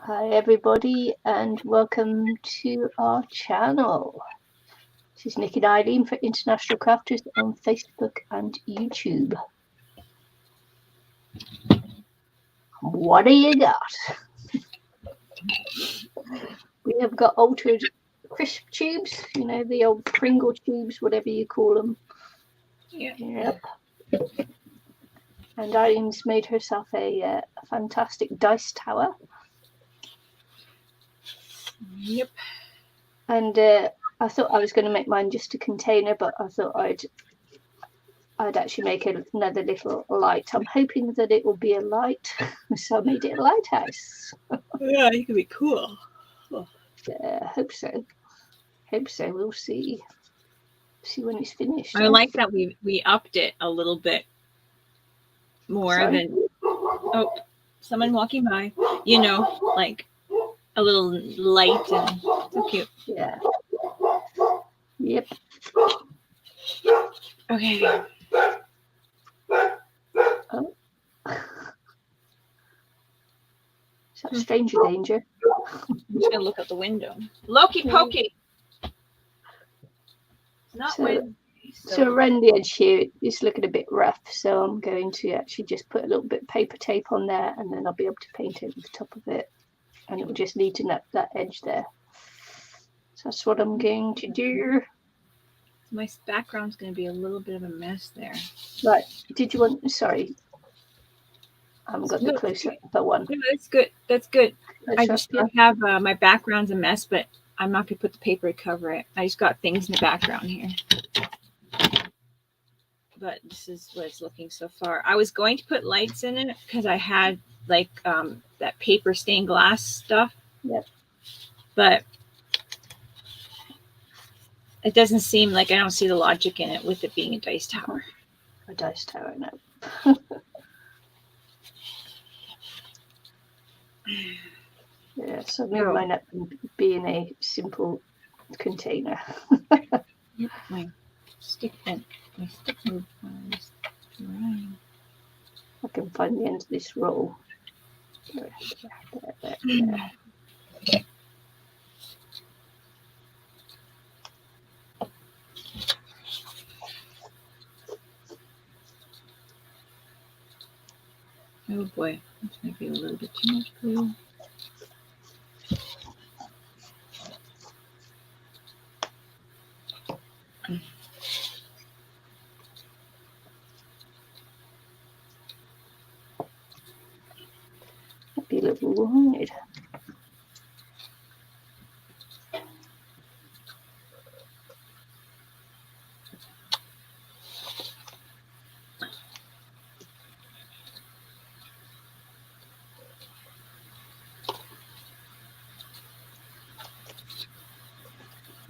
Hi everybody and welcome to our channel. This is Nicky and Ilene for International Crafters on Facebook and YouTube. What do you got? We have got altered crisp tubes, you know, the old Pringle tubes, whatever you call them. Yeah. Yep. And Irene's made herself a fantastic dice tower. Yep. And I thought I was going to make mine just a container, but I thought I'd actually make another little light. I'm hoping that it will be a light, so I made it a lighthouse. Yeah, it could be cool. Oh. Hope so. Hope so. We'll see. See when it's finished. I like that we upped it a little bit more than someone walking by. You know, like a little light and so cute. Yeah. Yep. Okay. Oh. Is that stranger danger? I'm just gonna look out the window. Loki pokey. Not Wednesday. So around the edge here, it's looking a bit rough. So I'm going to actually just put a little bit of paper tape on there, and then I'll be able to paint over the top of it, and it will just neaten up that edge there. So that's what I'm going to do. My background's going to be a little bit of a mess there. Right. Did you want? Sorry. I haven't got the close-up for one. No, that's good. That's good. I just have my background's a mess, but I'm not going to put the paper to cover it. I just got things in the background here. But this is what it's looking so far. I was going to put lights in it because I had like that paper stained glass stuff. Yep. But it doesn't seem like I don't see the logic in it with it being a dice tower. A dice tower, no. Yeah, so maybe mine up being a simple container. Yep, my stick moved. I can find the end of this roll. There. Oh boy, this might be a little bit too much glue. Might be a little wide.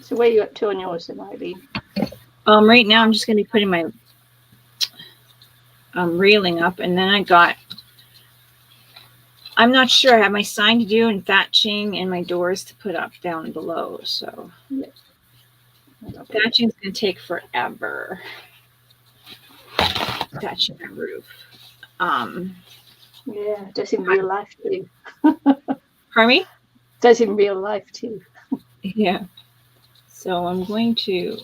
So where are you up to on yours then, Ilene? Right now I'm just going to be putting my railing up, and then I'm not sure. I have my sign to do and thatching and my doors to put up down below. So thatching's going to take forever. Thatching my roof. Yeah, does in real life too. Pardon me? Does in real life too. Yeah. So I'm going to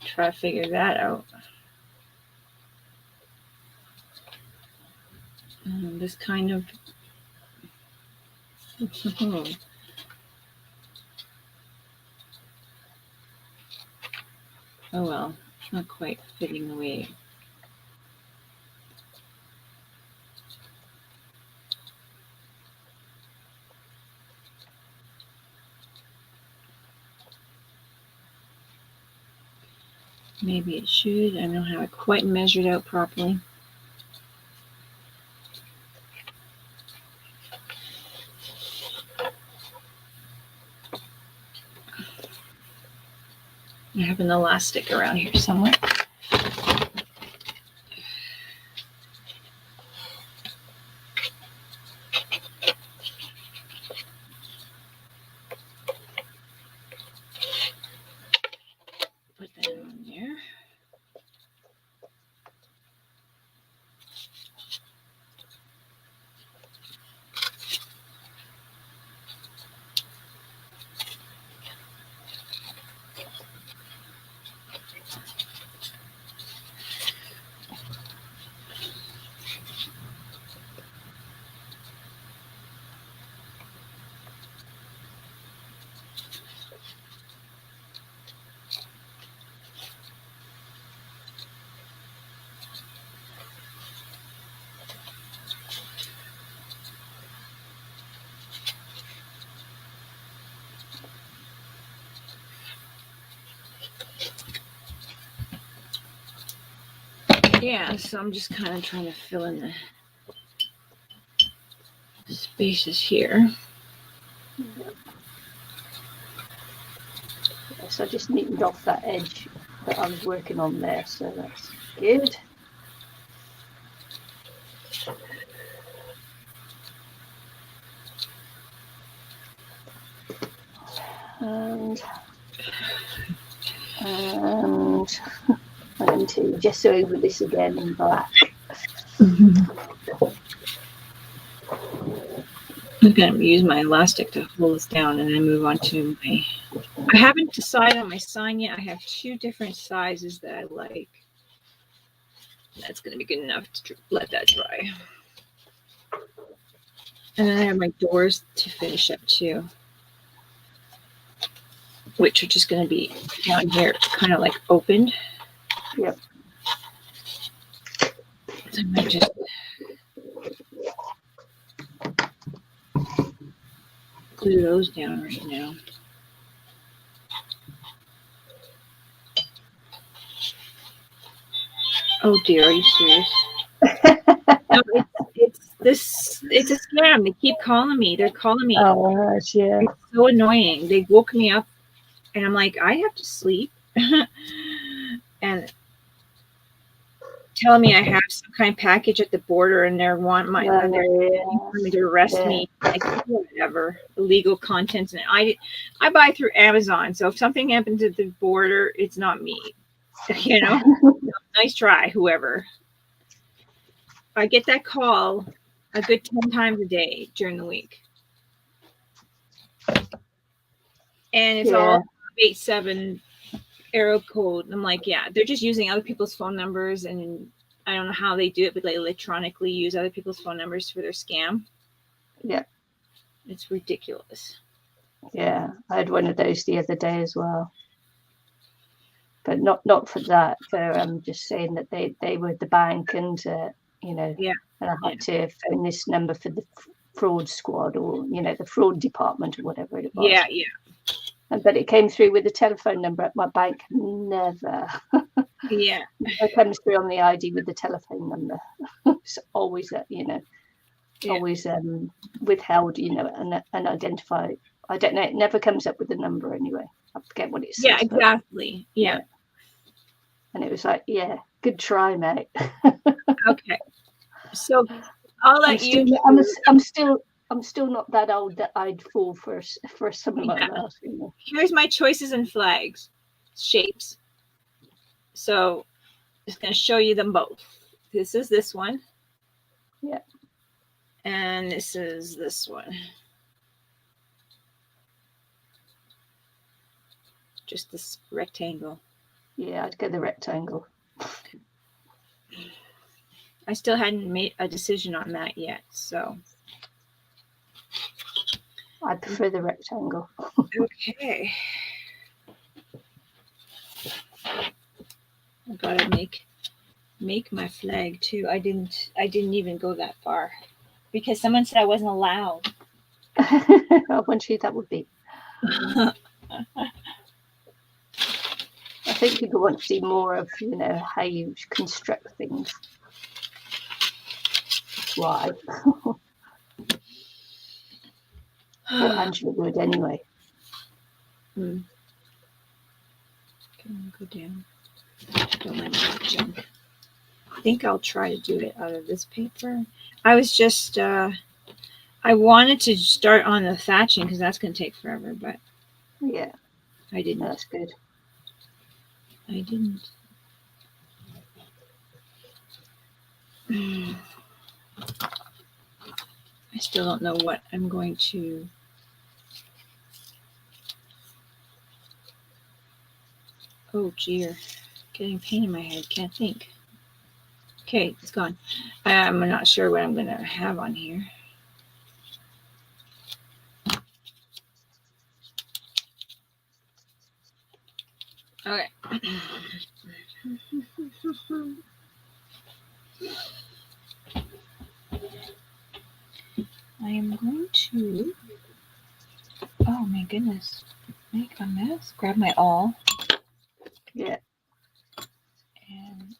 try to figure that out. This kind of oh well, it's not quite fitting the way. Maybe it should. I don't have it quite measured out properly. I have an elastic around here somewhere. Put that on there. Yeah, so I'm just kind of trying to fill in the spaces here. Yes, I just neatened off that edge that I was working on there, so that's good. And I'm going to gesso over this again in black. I'm going to use my elastic to hold this down and then move on to my... I haven't decided on my sign yet. I have 2 different sizes that I like. That's going to be good enough to let that dry. And then I have my doors to finish up too, which are just going to be down here, kind of like opened. Yep. So I might just glue those down right now. Oh dear, are you serious? No, it's a scam. They keep calling me. They're calling me. Oh, yeah. It's so annoying. They woke me up and I'm like, I have to sleep. And telling me I have some kind of package at the border and they're wanting me to arrest me. Like, whatever. Illegal contents. And I buy through Amazon. So if something happens at the border, it's not me. You know? Nice try, whoever. I get that call a good 10 times a day during the week. And it's all 87 arrow code. I'm like, yeah, they're just using other people's phone numbers, and I don't know how they do it, but they electronically use other people's phone numbers for their scam. Yeah. It's ridiculous. Yeah, I had one of those the other day as well. But not for that. For just saying that they were the bank and you know, and I had to phone this number for the fraud squad or the fraud department or whatever it was. Yeah. But it came through with the telephone number at my bank. Never. Yeah. It comes through on the ID with the telephone number. It's always always withheld, and unidentified. I don't know. It never comes up with the number anyway. I forget what it says. Yeah, exactly. Yeah. And it was like, yeah, good try, mate. Okay. So I'll let you. I'm still not that old that I'd fall for something like that. Here's my choices and flags, shapes. So I'm just going to show you them both. This is this one. Yeah. And this is this one. Just this rectangle. Yeah, I'd go the rectangle. I still hadn't made a decision on that yet, so. I prefer the rectangle. Okay. I've got to make my flag too. I didn't even go that far because someone said I wasn't allowed. I wonder who that would be. I think people want to see more of, how you construct things. That's why. Well, Angela would anyway. Can I go down? Don't let me get junk. I think I'll try to do it out of this paper. I was just, I wanted to start on the thatching because that's going to take forever, but yeah, I didn't. That's good. I didn't. I still don't know what I'm going to. Oh, dear. Getting pain in my head. Can't think. Okay, it's gone. I'm not sure what I'm going to have on here. Okay. I am going to, oh my goodness, make a mess. Grab my awl. Yeah. And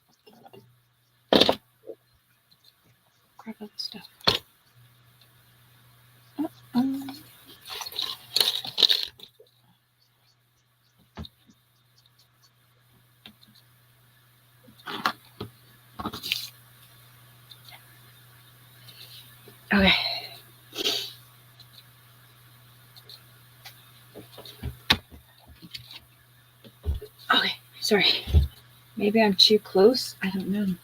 grab all this stuff. Okay. Okay, sorry. Maybe I'm too close. I don't know. Do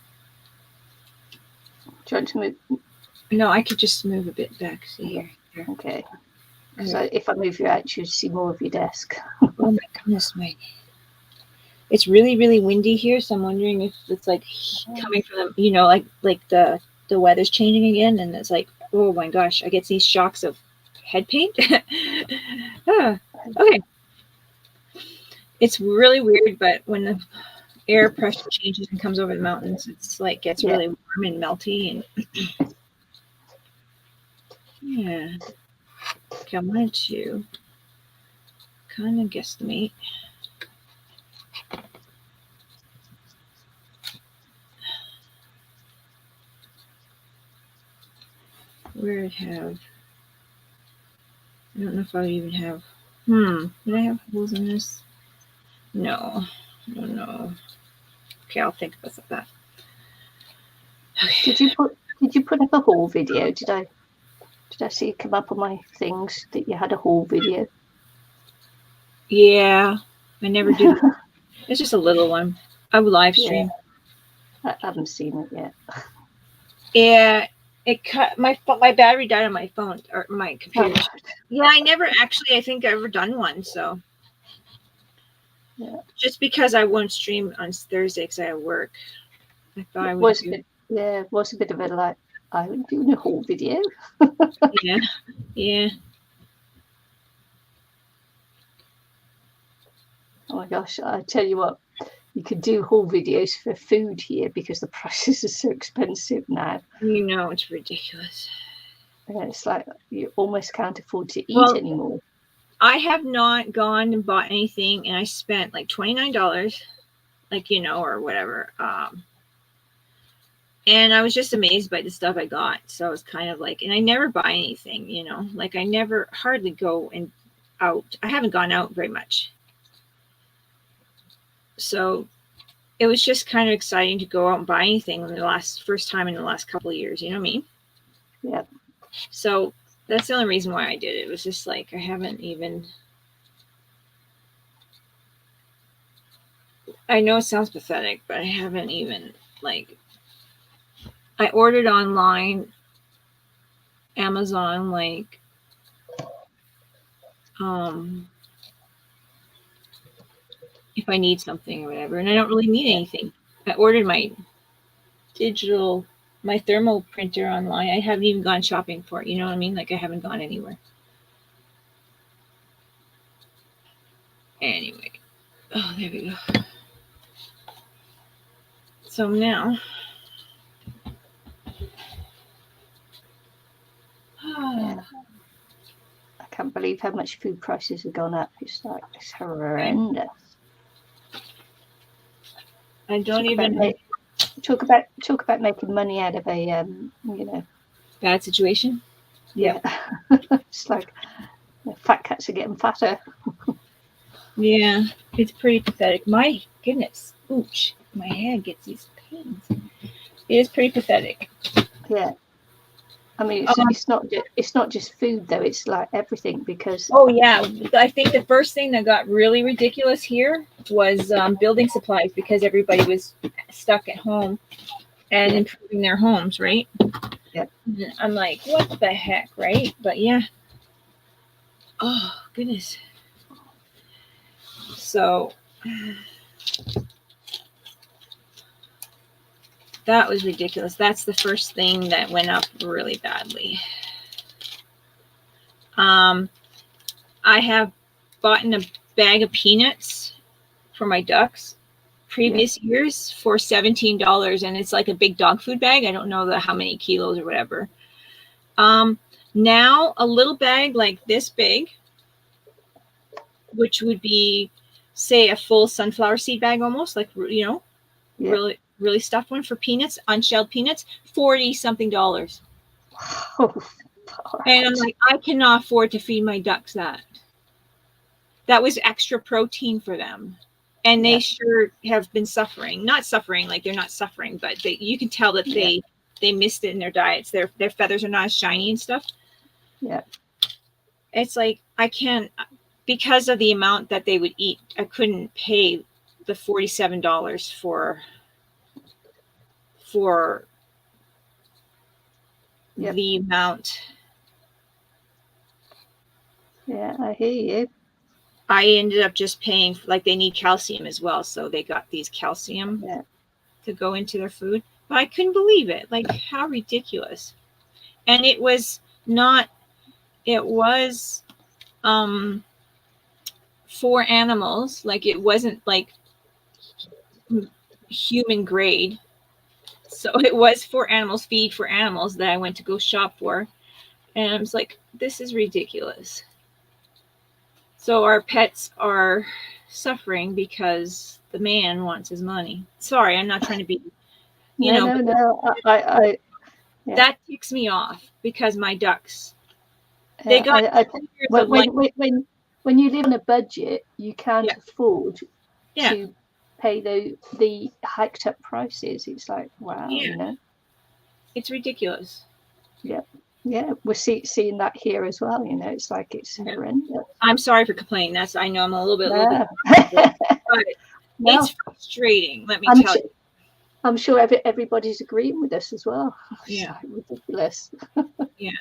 you want to move? No, I could just move a bit back. See here. Okay. Because if I move you out, you'll see more of your desk. Oh my goodness, mate. It's really, really windy here, so I'm wondering if it's like coming from the, like the weather's changing again, and it's like, oh my gosh, I get these shocks of head pain. Okay. It's really weird, but when the air pressure changes and comes over the mountains, it's like gets really warm and melty, and yeah. Okay, I wanted to kind of guesstimate. Where I'd have, I don't know if I would even have, would I have holes in this? No, I don't know. Okay, I'll think about that. Okay. Did you put up a haul video? Did I see it come up on my things that you had a haul video? Yeah, I never do. It's just a little one. I would live stream. Yeah. I haven't seen it yet. Yeah, it cut my battery died on my phone or my computer. Oh. Yeah, I never actually. I think I've ever done one. So yeah, just because I won't stream on Thursday because I have work, I thought I would. It was a bit of a like I would do a haul video. Yeah. Oh my gosh! I tell you what, you could do haul videos for food here because the prices are so expensive now. It's ridiculous. Yeah, it's like you almost can't afford to eat anymore. I have not gone and bought anything, and I spent like $29, or whatever. And I was just amazed by the stuff I got. So I was kind of like, and I never buy anything, like I never hardly go out. I haven't gone out very much. So it was just kind of exciting to go out and buy anything first time in the last couple of years. You know what I mean? Yeah. So that's the only reason why I did it. It was just like, I haven't even, I know it sounds pathetic, but I haven't even I ordered online, Amazon, if I need something or whatever, and I don't really need anything. I ordered my thermal printer online. I haven't even gone shopping for it. You know what I mean? Like I haven't gone anywhere. Anyway. Oh, there we go. So now. Yeah. I can't believe how much food prices have gone up. It's horrendous. I don't talk about making money out of a bad situation. Yeah. It's like fat cats are getting fatter. Yeah, it's pretty pathetic. My goodness, ooch, my head gets these pains. It is pretty pathetic. Yeah. I mean, it's not just food though. It's like everything because. Oh yeah, I think the first thing that got really ridiculous here was building supplies because everybody was stuck at home and improving their homes, right? Yeah. I'm like, what the heck, right? But yeah. Oh goodness. So that was ridiculous. That's the first thing that went up really badly. I have bought a bag of peanuts for my ducks previous years for $17, and it's like a big dog food bag. I don't know how many kilos or whatever. Now a little bag like this big, which would be, say, a full sunflower seed bag almost, like, really, really stuffed one for peanuts, unshelled peanuts, $40 something. Oh, And I'm like, I cannot afford to feed my ducks that. That was extra protein for them. And they sure have been suffering. Not suffering, like they're not suffering, but you can tell that they missed it in their diets. Their feathers are not as shiny and stuff. Yeah. It's like, I can't, because of the amount that they would eat, I couldn't pay the $47 for the amount. Yeah, I hear you. I ended up just paying, like, they need calcium as well, so they got these calcium to go into their food. But I couldn't believe it. Like, how ridiculous. And it was for animals. Like, it wasn't like human grade. So it was for animals, feed for animals that I went to go shop for. And I was like, this is ridiculous. So our pets are suffering because the man wants his money. Sorry, I'm not trying to be, No. That ticks me off because my ducks, they got when you live on a budget, you can't afford to pay the hiked up prices. It's like, wow, it's ridiculous. Yeah, we're seeing that here as well. It's like it's horrendous. I'm sorry for complaining. I know I'm a little bit, but it's frustrating. Let me tell you. I'm sure everybody's agreeing with us as well. Yeah, ridiculous. Yeah.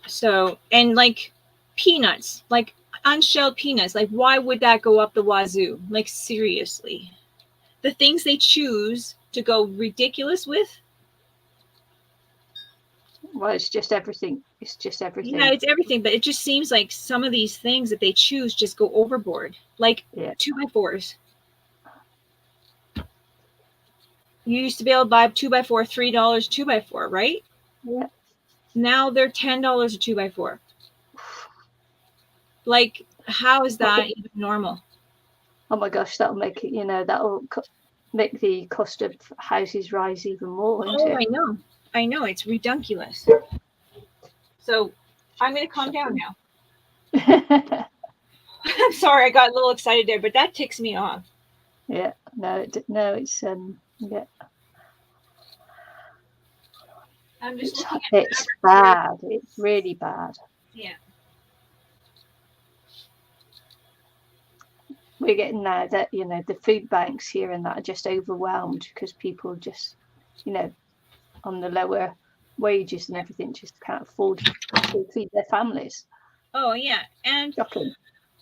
So, and like peanuts, like unshelled peanuts, like why would that go up the wazoo? Like seriously, the things they choose to go ridiculous with. Well, it's just everything. It's just everything. Yeah, it's everything. But it just seems like some of these things that they choose just go overboard. Like 2x4s. You used to be able to buy 2x4, $3 2x4, right? Yeah. Now they're $10 a 2x4. Like, how is that even normal? Oh my gosh, that'll make it. That'll make the cost of houses rise even more. Won't it? I know. It's redunculous. So I'm going to calm down now. I'm sorry, I got a little excited there, but that ticks me off. Yeah. No, it's yeah. I'm just it's bad. It's really bad. Yeah. We're getting now that the food banks here and that are just overwhelmed because people just on the lower wages and everything just can't afford to feed their families. Oh yeah, and shocking.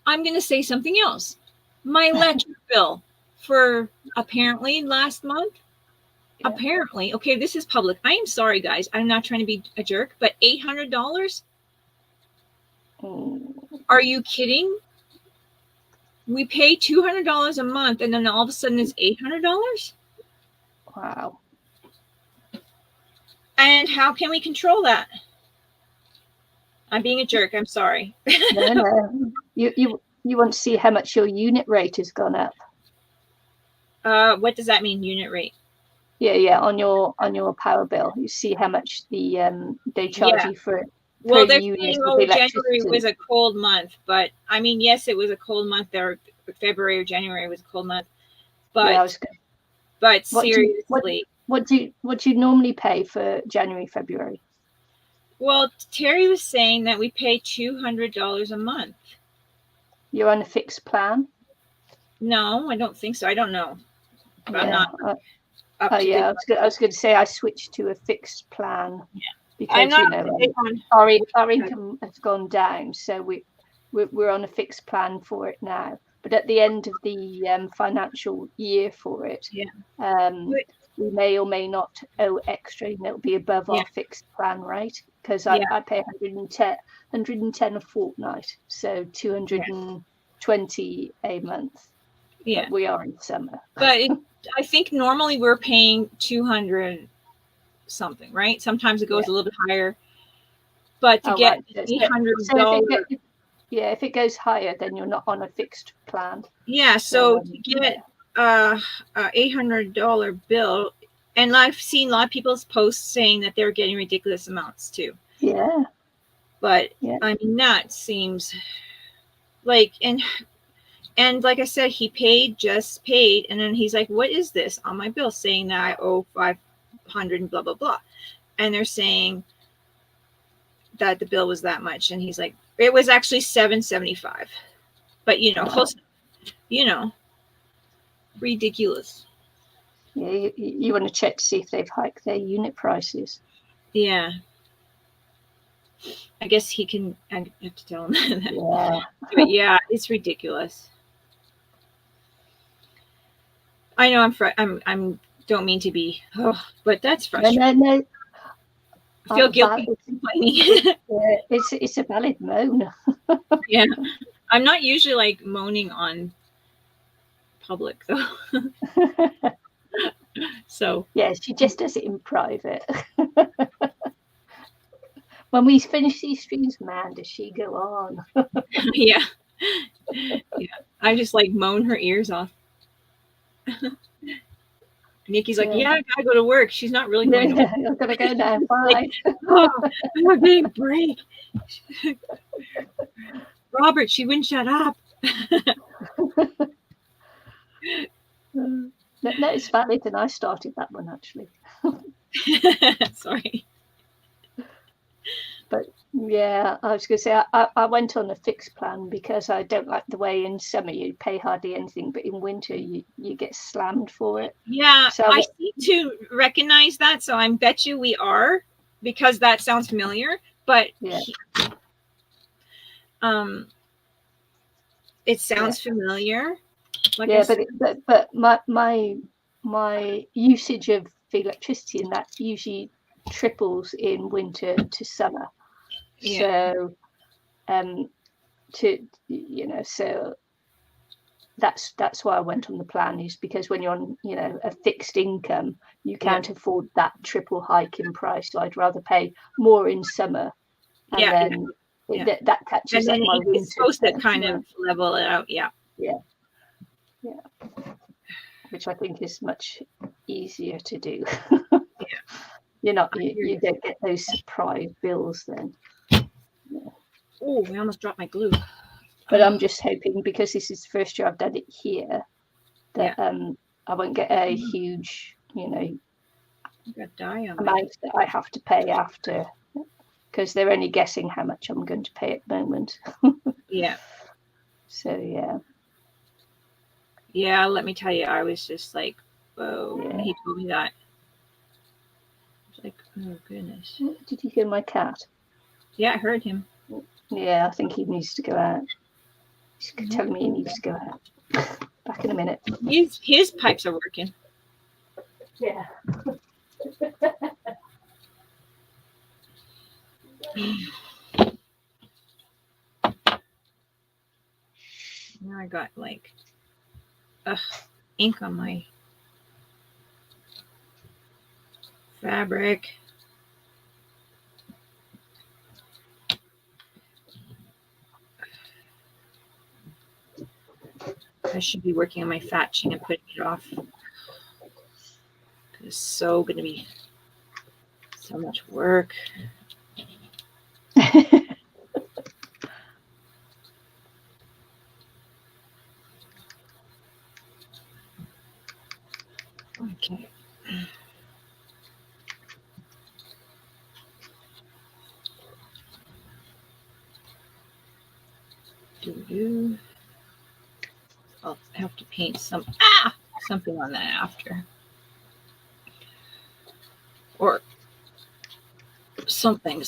I'm going to say something else. My electric bill for apparently last month. Yeah. Apparently, okay, this is public. I am sorry, guys. I'm not trying to be a jerk, but $800? Are you kidding? We pay $200 a month, and then all of a sudden it's $800? Wow. And how can we control that? I'm being a jerk. I'm sorry. No. You want to see how much your unit rate has gone up? What does that mean, unit rate? Yeah. On your power bill, you see how much they charge you for. Well, they're saying, January was a cold month, but I mean, yes, it was a cold month. Or February or January was a cold month, but seriously, what do you normally pay for January, February? Well, Terry was saying that we pay $200 a month. You're on a fixed plan? No, I don't think so. I don't know. But I'm not. I was going to say I switched to a fixed plan. Yeah. Because our income has gone down, so we're on a fixed plan for it now. But at the end of the financial year for it, we may or may not owe extra. It'll be above our fixed plan rate because I pay 110 a fortnight, so 220 a month. Yeah, but we are in summer. But I think normally we're paying 200 something, right? Sometimes it goes a little bit higher, but to get $800, if it goes higher, then you're not on a fixed plan. Yeah, so to get $800 bill, and I've seen a lot of people's posts saying that they're getting ridiculous amounts too. Yeah. But Yeah. I mean, that seems like, and like I said, he just paid, and then he's like, "What is this on my bill?" Saying that I owe $500 and blah blah blah, and they're saying that the bill was that much, and he's like, "It was actually $775," but close enough, ridiculous. Yeah, you want to check to see if they've hiked their unit prices. Yeah. I guess I have to tell him that. Yeah. But yeah, it's ridiculous. I know I'm don't mean to be, but that's frustrating. No. I feel guilty complaining. It's a valid moan. Yeah. I'm not usually like moaning on public though. So yeah, she just does it in private. When we finish these streams, man, does she go on? Yeah. I just like moan her ears off. Nicky's like, yeah, I gotta go to work. She's not really going to work. I'm gonna go now. Bye. Like, I'm not getting a break. Robert, she wouldn't shut up. No, it's valid, and I started that one actually. Sorry. But yeah, I was going to say I went on a fixed plan because I don't like the way in summer you pay hardly anything, but in winter you get slammed for it. Yeah, so I seem to recognize that, so I bet you we are, because that sounds familiar. But yeah. It sounds familiar. Like yeah, but my usage of electricity and that usually triples in winter to summer. Yeah. So so that's why I went on the plan, is because when you're on a fixed income, you can't afford that triple hike in price. So I'd rather pay more in summer, and then that catches up my winter. It's supposed to kind of level it out. Yeah. Which I think is much easier to do. Yeah. You don't get those surprise bills then. Yeah. Oh, I almost dropped my glue. But I'm just hoping, because this is the first year I've done it here, that I won't get a huge, amount that I have to pay after, because they're only guessing how much I'm going to pay at the moment. Yeah. So yeah. Yeah, let me tell you, I was just like, whoa, when he told me that. I was like, oh goodness. Did you hear my cat? Yeah, I heard him. Yeah, I think he needs to go out. He's telling me he needs to go out. Back in a minute. His pipes are working. Yeah. Now I got like ink on my fabric. I should be working on my fatching and putting it off. It's so going to be so much work. Okay. I'll have to paint something on that after. Or something.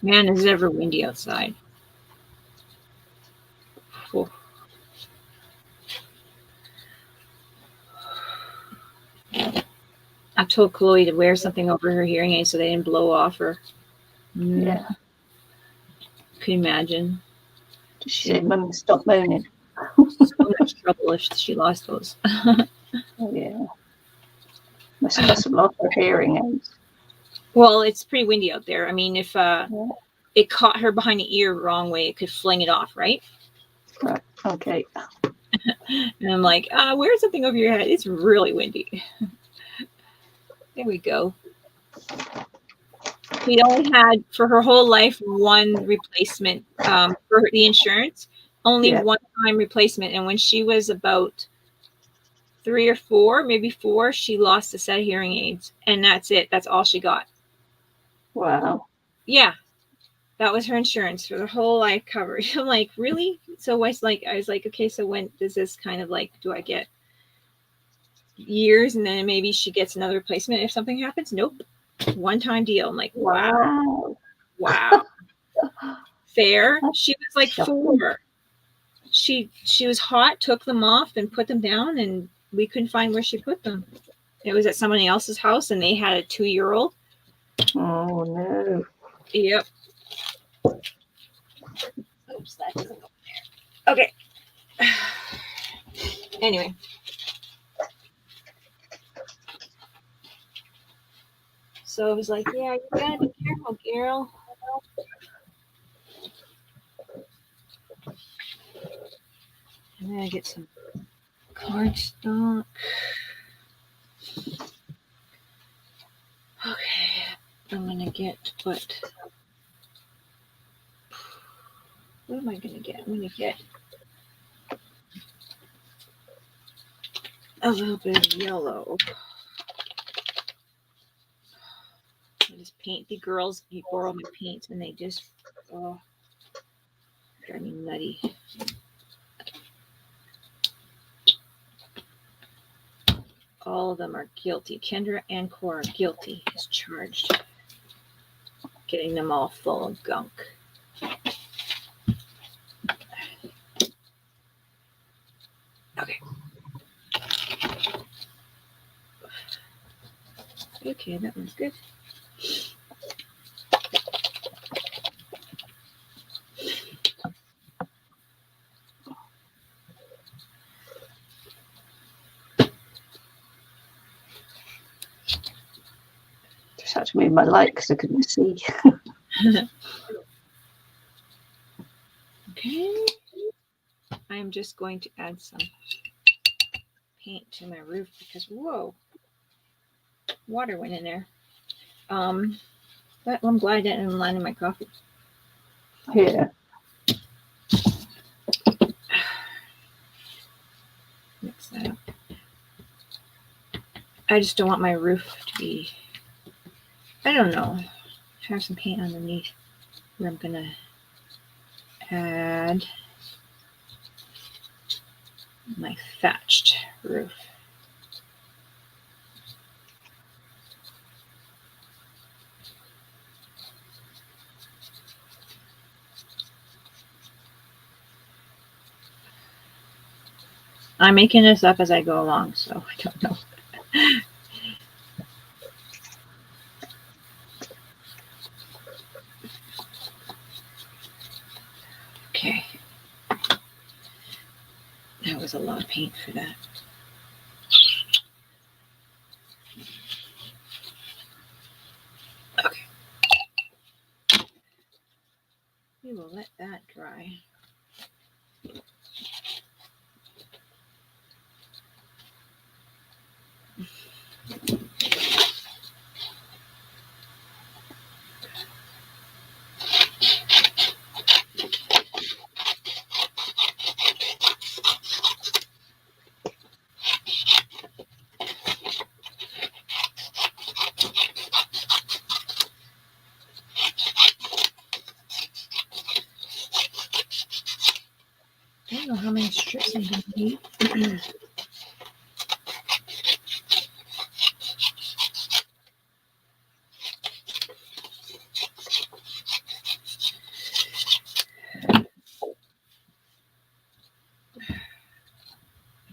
Man, is it ever windy outside? Whew. I told Chloe to wear something over her hearing aid so they didn't blow off her. Yeah. Can you imagine? She said, Mum, stop moaning. So much trouble if she lost those. Oh, yeah. Must have lost her hearing aids. Well, it's pretty windy out there. I mean, if it caught her behind the ear wrong way. It could fling it off, right? Right. Okay. And I'm like, wear something over your head. It's really windy. There we go. She only had for her whole life one replacement for the insurance, only one time replacement. And when she was about 3 or 4, maybe 4, she lost a set of hearing aids, and that's it. That's all she got. Wow. Yeah, that was her insurance for the whole life coverage. I'm like, really? So I was like, okay, so when does this kind of like, do I get years and then maybe she gets another replacement if something happens? Nope. One-time deal. I'm like, wow. Fair. She was like 4. She was hot, took them off and put them down, and we couldn't find where she put them. It was at somebody else's house, and they had a 2-year-old. Oh no. Yep. Oops, that doesn't go there. Okay. Anyway. So I was like, yeah, you gotta be careful, girl. And then I get some cardstock. Okay. I'm gonna get what am I gonna get? I'm gonna get a little bit of yellow. I just paint. The girls borrow my paints and they just drive me nutty. All of them are guilty. Kendra and Cora are guilty as charged. Getting them all full of gunk. Okay. Okay, that one's good. Just had to move my light because I couldn't see. Okay. I'm just going to add some paint to my roof because whoa, water went in there. But I'm glad I didn't land in my coffee. Yeah. Mix that up. I just don't want my roof to be, I don't know, have some paint underneath where I'm gonna add my thatched roof. I'm making this up as I go along, so I don't know. Okay. That was a lot of paint for that. Okay. We will let that dry. I don't know how many strips I'm going to need.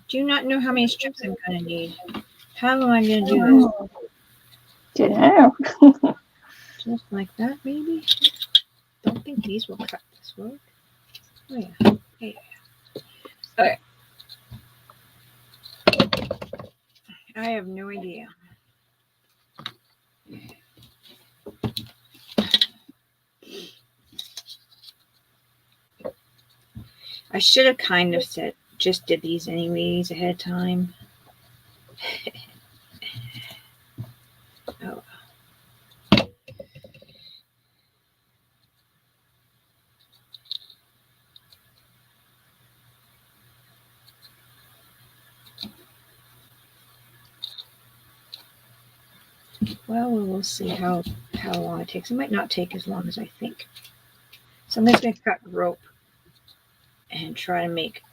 Do not know how many strips I'm going to need. How am I going to do this? Don't know. Just like that, maybe? Don't think these will cut this work. Oh, yeah. Yeah. Okay. I have no idea. I should have kind of said, just did these anyways ahead of time. Oh. Well, we'll see how long it takes. It might not take as long as I think. So I'm just going to cut rope and try to make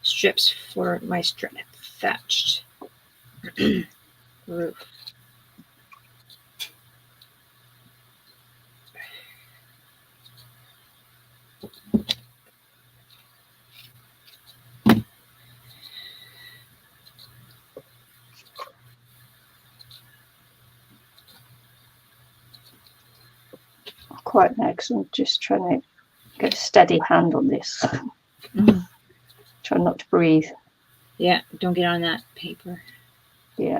strips for my thatched roof. Quite next. I'm just trying to get a steady hand on this. Try not to breathe. Yeah, don't get on that paper. Yeah.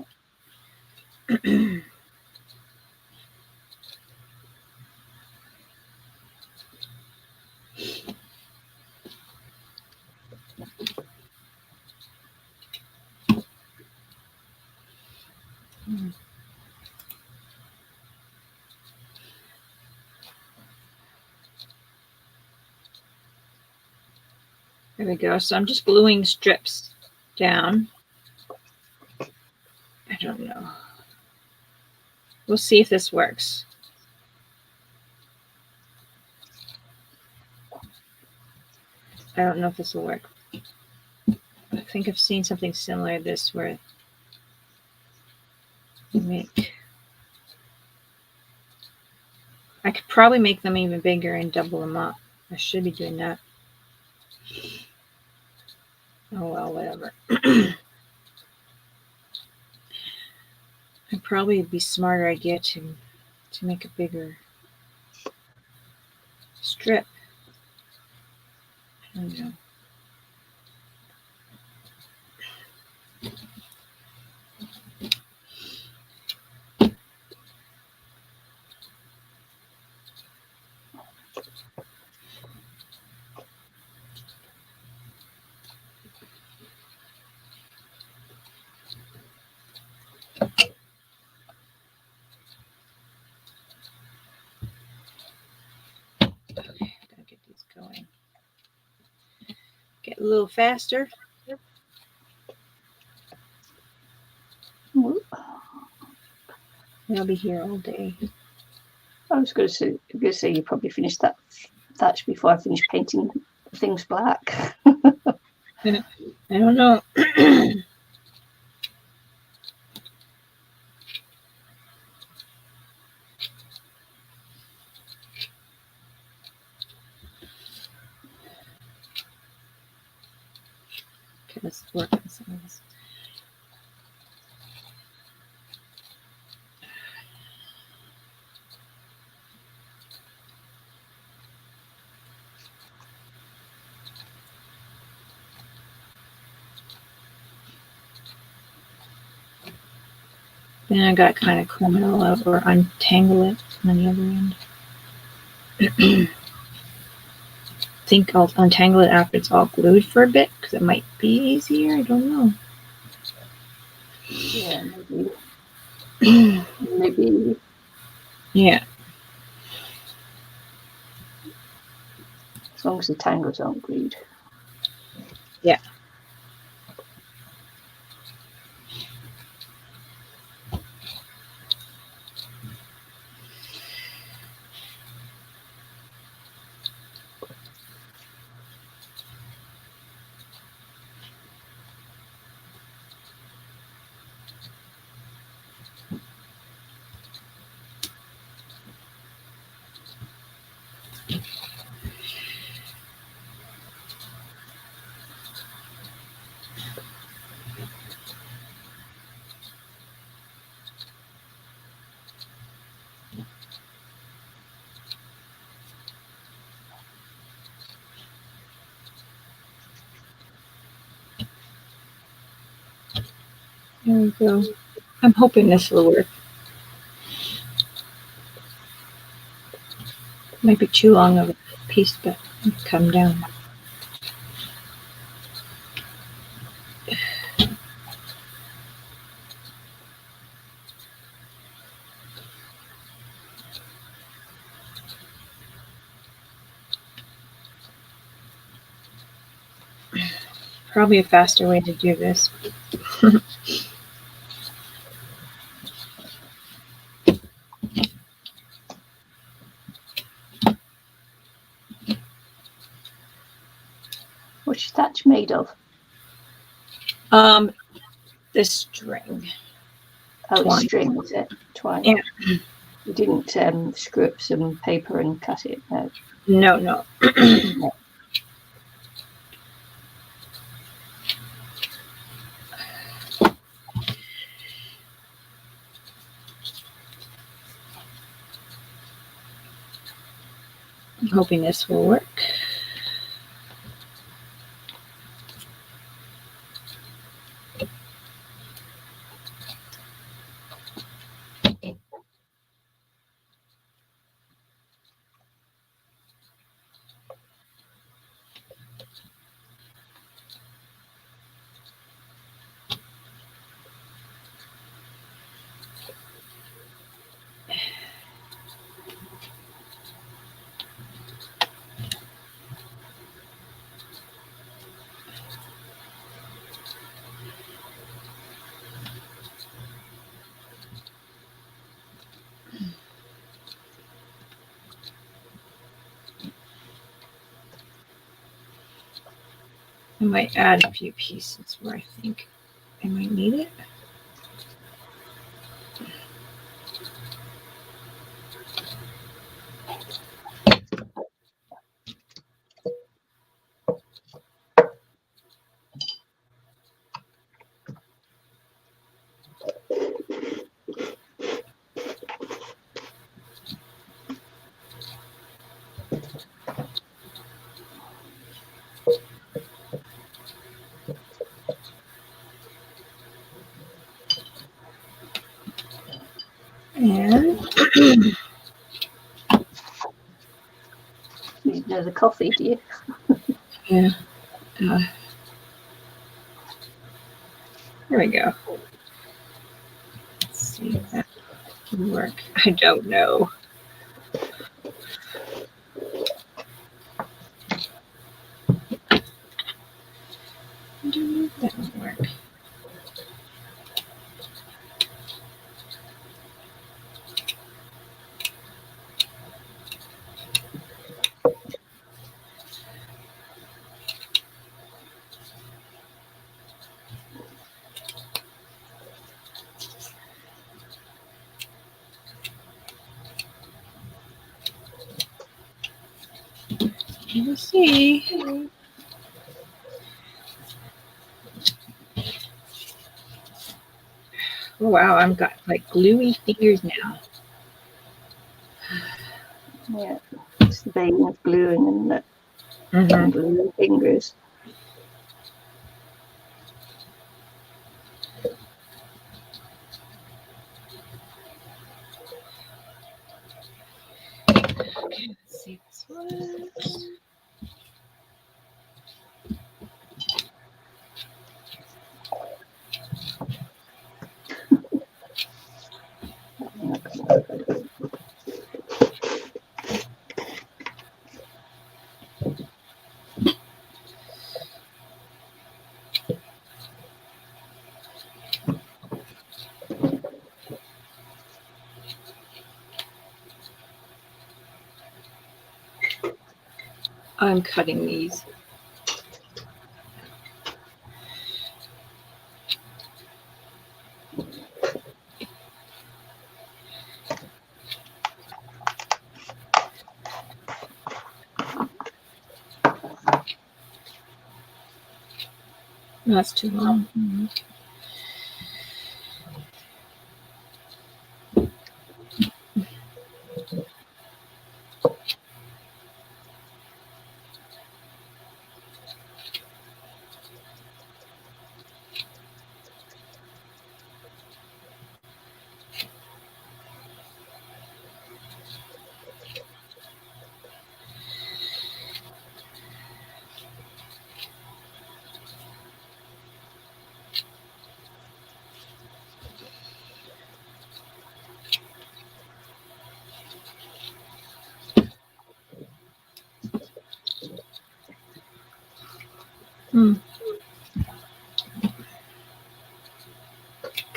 There we go. So I'm just gluing strips down. I don't know. We'll see if this works. I don't know if this will work. I think I've seen something similar to this where you make... I could probably make them even bigger and double them up. I should be doing that. Oh, well, whatever. I'd probably be smarter idea to make a bigger strip. I don't know. Going. Get a little faster. I'll be here all day. I was going to say you probably finished that thatch before I finished painting things black. I don't know. Okay, let's work on some of this. Then I got to kind of comb it all out or untangle it on the other end. I think I'll untangle it after it's all glued for a bit because it might be easier. I don't know. Yeah, maybe. Maybe. Yeah. As long as the tangles aren't glued. Yeah. There we go. I'm hoping this will work. Might be too long of a piece, but it'll come down. probably a faster way to do this. What's that made of? The string. Oh, Twine. it's string, is it? Twine. Yeah. You didn't screw up some paper and cut it? No. No, no. No. I'm hoping this will work. I might add a few pieces where I think I might need it. And You know the coffee, do you? yeah, there we go. Let's see if that will work. I don't know. I don't know if that will work. We'll see. Oh, wow, I've got like gluey fingers now. Yeah. It's the vein of gluing and that. Mm-hmm. Gluing fingers. Okay, let's see if this works. I'm cutting these. That's too long. Mm-hmm.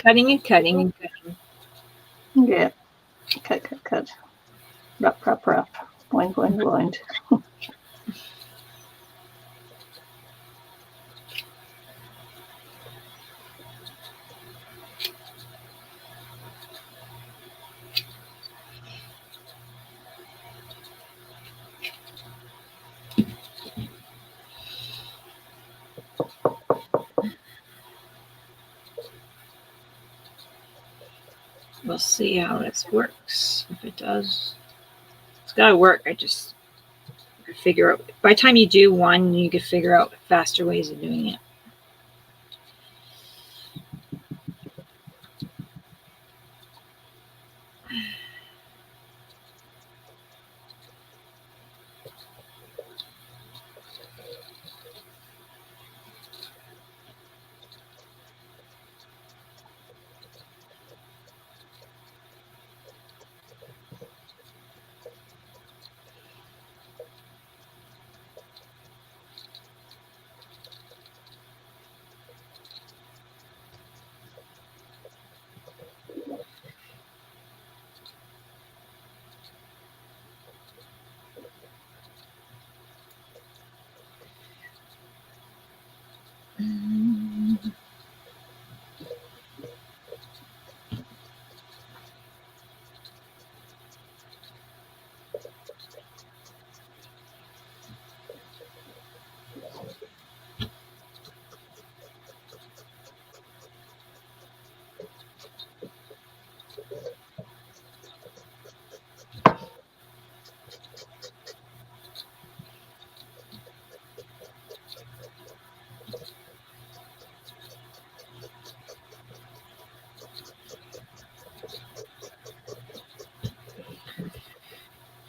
cutting and cutting and cutting. Yeah. Cut. Rub. Wind. We'll see how this works. If it does, it's got to work. I just figure out. By the time you do one, you can figure out faster ways of doing it.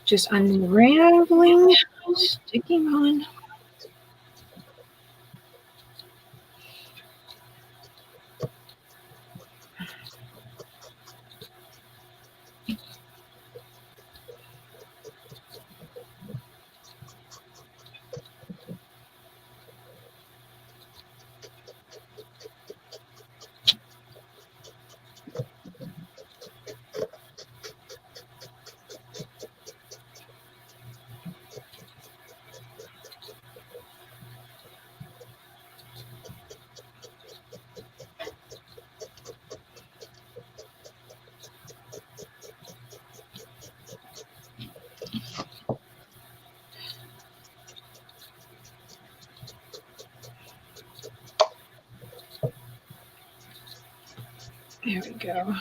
Just unraveling, sticking on. There we go.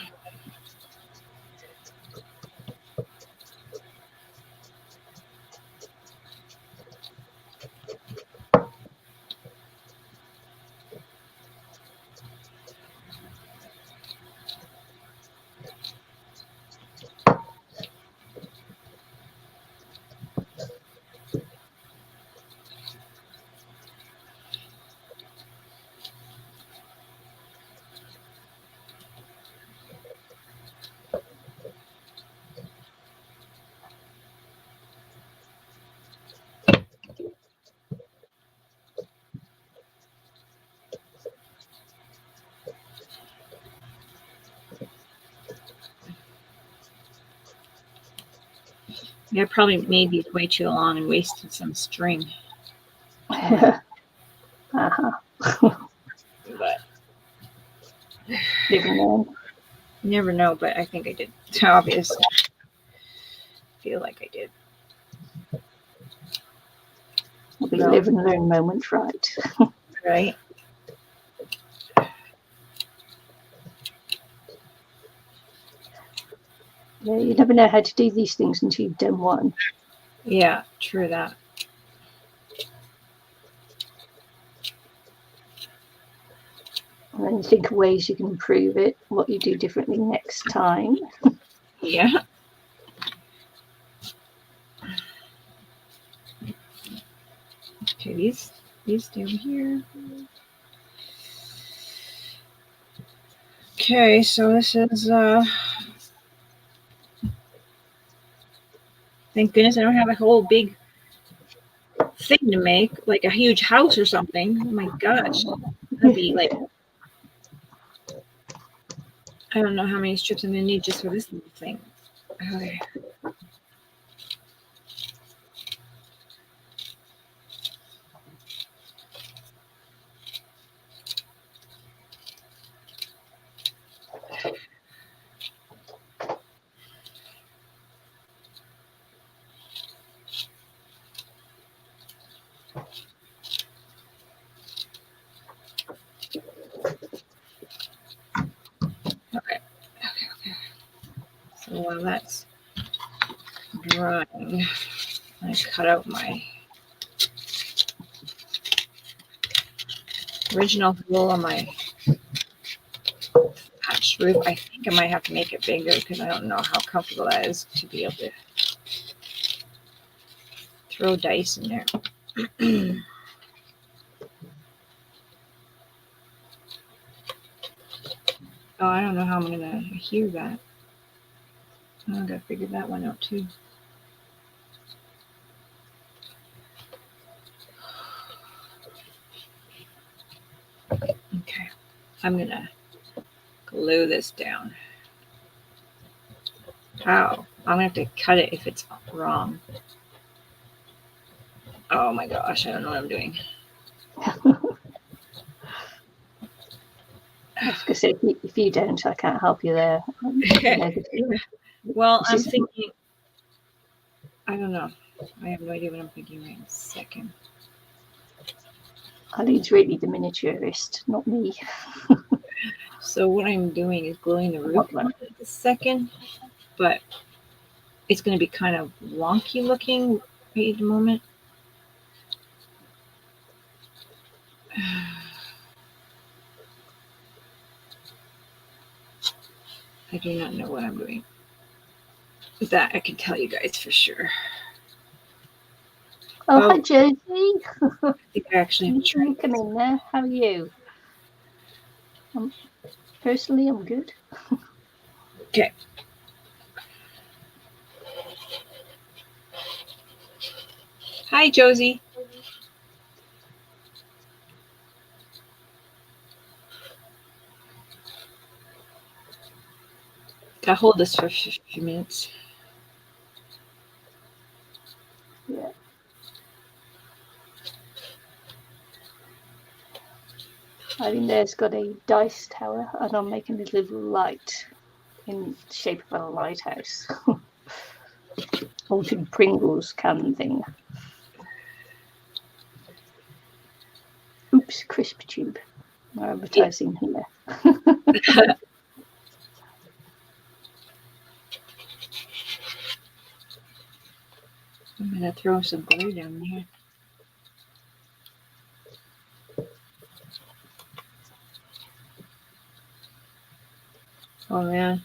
Yeah, I probably made these way too long and wasted some string. Uh-huh. But Never know. you never know, but I think I did. It's obvious. I feel like I did. We live and learn moments, right? Right. Yeah, you never know how to do these things until you've done one. Yeah, true that. And then you think of ways you can improve it, what you do differently next time. Yeah. Okay, these down here. Okay, so this is thank goodness I don't have a whole big thing to make, like a huge house or something. Oh my gosh. That'd be like I don't know how many strips I'm going to need just for this little thing. Okay. Okay. So while that's drying, I cut out my original hole on my thatched roof. I think I might have to make it bigger because I don't know how comfortable that is to be able to throw dice in there. Oh, I don't know how I'm going to hear that. I got to figure that one out too. Okay, I'm going to glue this down. How? I'm going to have to cut it if it's wrong. Oh my gosh, I don't know what I'm doing. I was going to say, if you don't, I can't help you there. Well, I'm thinking, I don't know. I have no idea what I'm thinking right in a second. Eileen's really the miniaturist, not me. So what I'm doing is gluing the roof on it a second, but it's going to be kind of wonky looking right at the moment. I do not know what I'm doing. That I can tell you guys for sure. Oh, hi, Josie. I think I actually have You come in there. How are you? Personally, I'm good. Okay. Hi, Josie. I'll hold this for a few minutes. Yeah. Eileen there's got a dice tower, and I'm making a little light in the shape of a lighthouse. Altered Pringles can thing. Oops, crisp tube. We're advertising here. I'm going to throw some glue down here. Oh, man.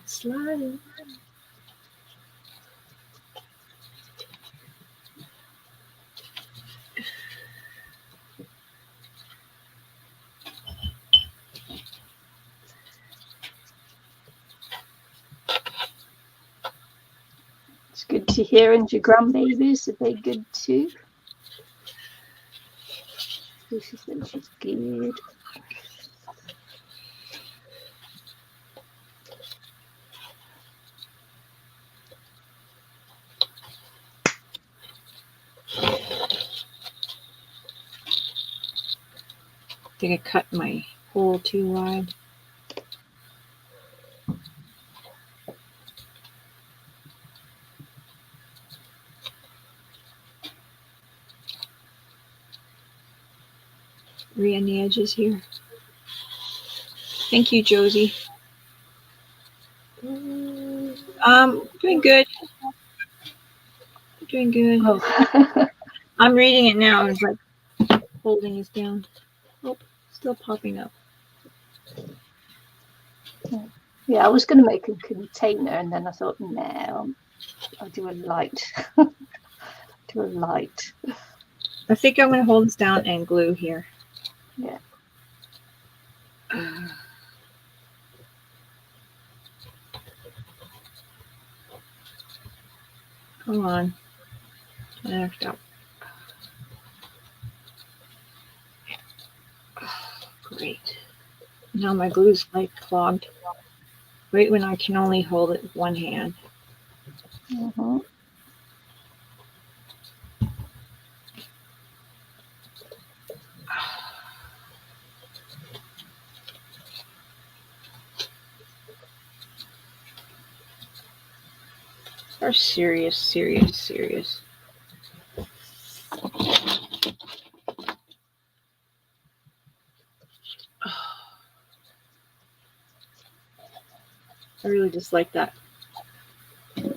Sliding. It's good to hear, and your grandbabies, are they good too? She said she's good. I think I cut my hole too wide. Right on the edges here. Thank you, Josie. Doing good. Doing good. Oh. I'm reading it now. It's like holding this down. Oh, still popping up. Yeah, I was going to make a container, and then I thought, no, I'll do a light. Do a light. I think I'm going to hold this down and glue here. Yeah. Come on. Act up. Oh, great. Now my glue's like clogged. Right when I can only hold it with one hand. Mm-hmm. Are serious, serious, serious. I really just like that. Okay.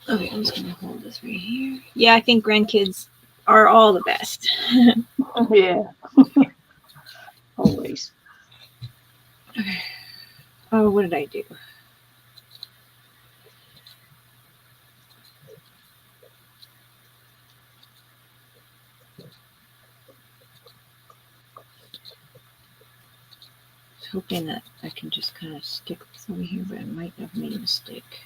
Okay, I'm just gonna hold this right here. Yeah, I think grandkids are all the best. Yeah. Always. Okay. Oh, what did I do? I was hoping that I can just kind of stick this over here, but I might have made a mistake.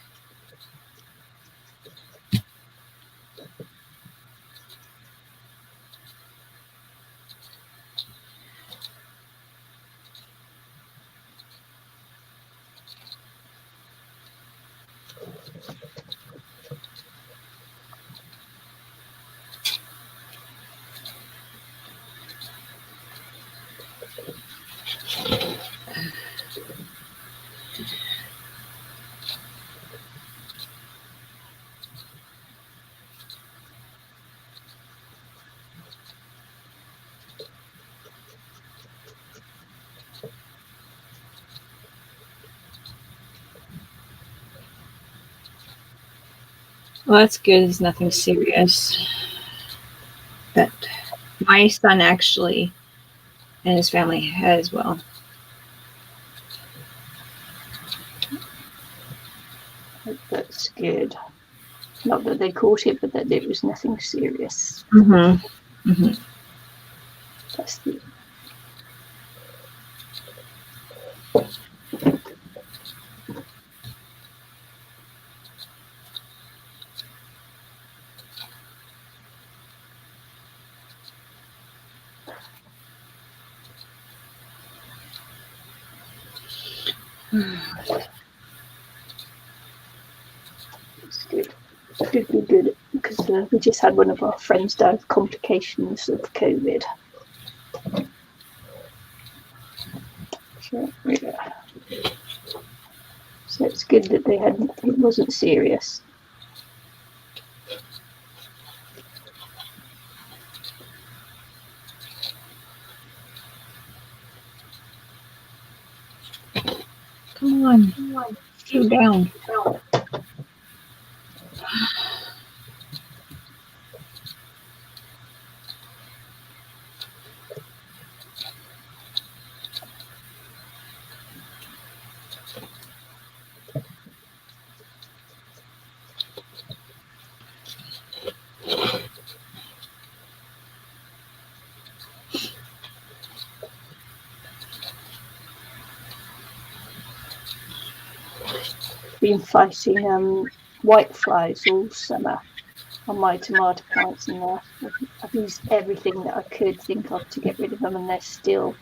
Well, that's good. It's nothing serious. But my son actually and his family has, well. That's good. Not that they caught it, but that it was nothing serious. Mm-hmm. Mm-hmm. That's the. It's good. Good. Because we just had one of our friends die of complications of COVID. So, yeah. So it's good that it wasn't serious. Come on. Go down. Been fighting white flies all summer on my tomato plants, and I've used everything that I could think of to get rid of them, and they're still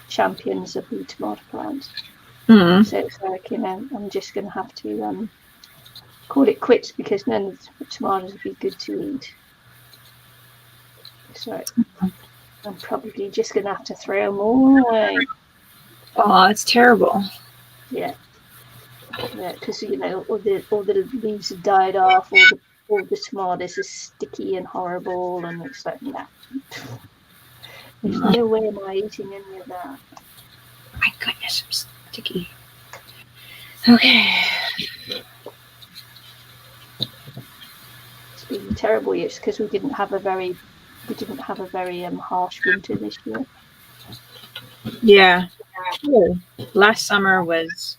champions of the tomato plants. Mm. So it's like, I'm just going to have to call it quits because none of the tomatoes would be good to eat. So I'm probably just going to have to throw them all away. Oh, it's terrible. Yeah, because all the leaves have died off, all the tomatoes are sticky and horrible, and it's like, nah. There's no way am I eating any of that. My goodness, I'm sticky. Okay. It's been terrible years because we didn't have a very harsh winter this year. Yeah. Last summer was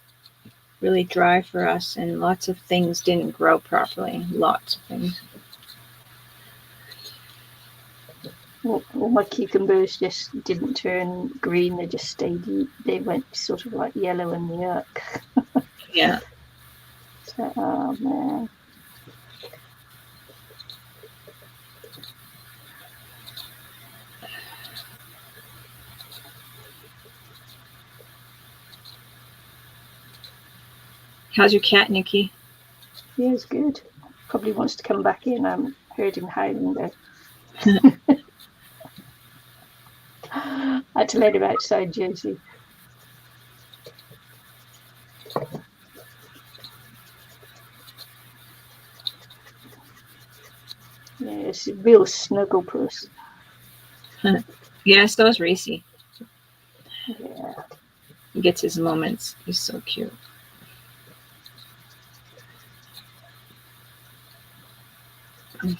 really dry for us, and lots of things didn't grow properly. Lots of things. All my cucumbers just didn't turn green. They just stayed. They went sort of like yellow and yuck. Yeah. So, oh man. How's your cat, Nicky? Yeah, it's good. Probably wants to come back in. I heard him howling though. I had to let him outside Josie. Yeah, it's a real snuggle puss. Yeah, so is Reese. Yeah. He gets his moments. He's so cute. I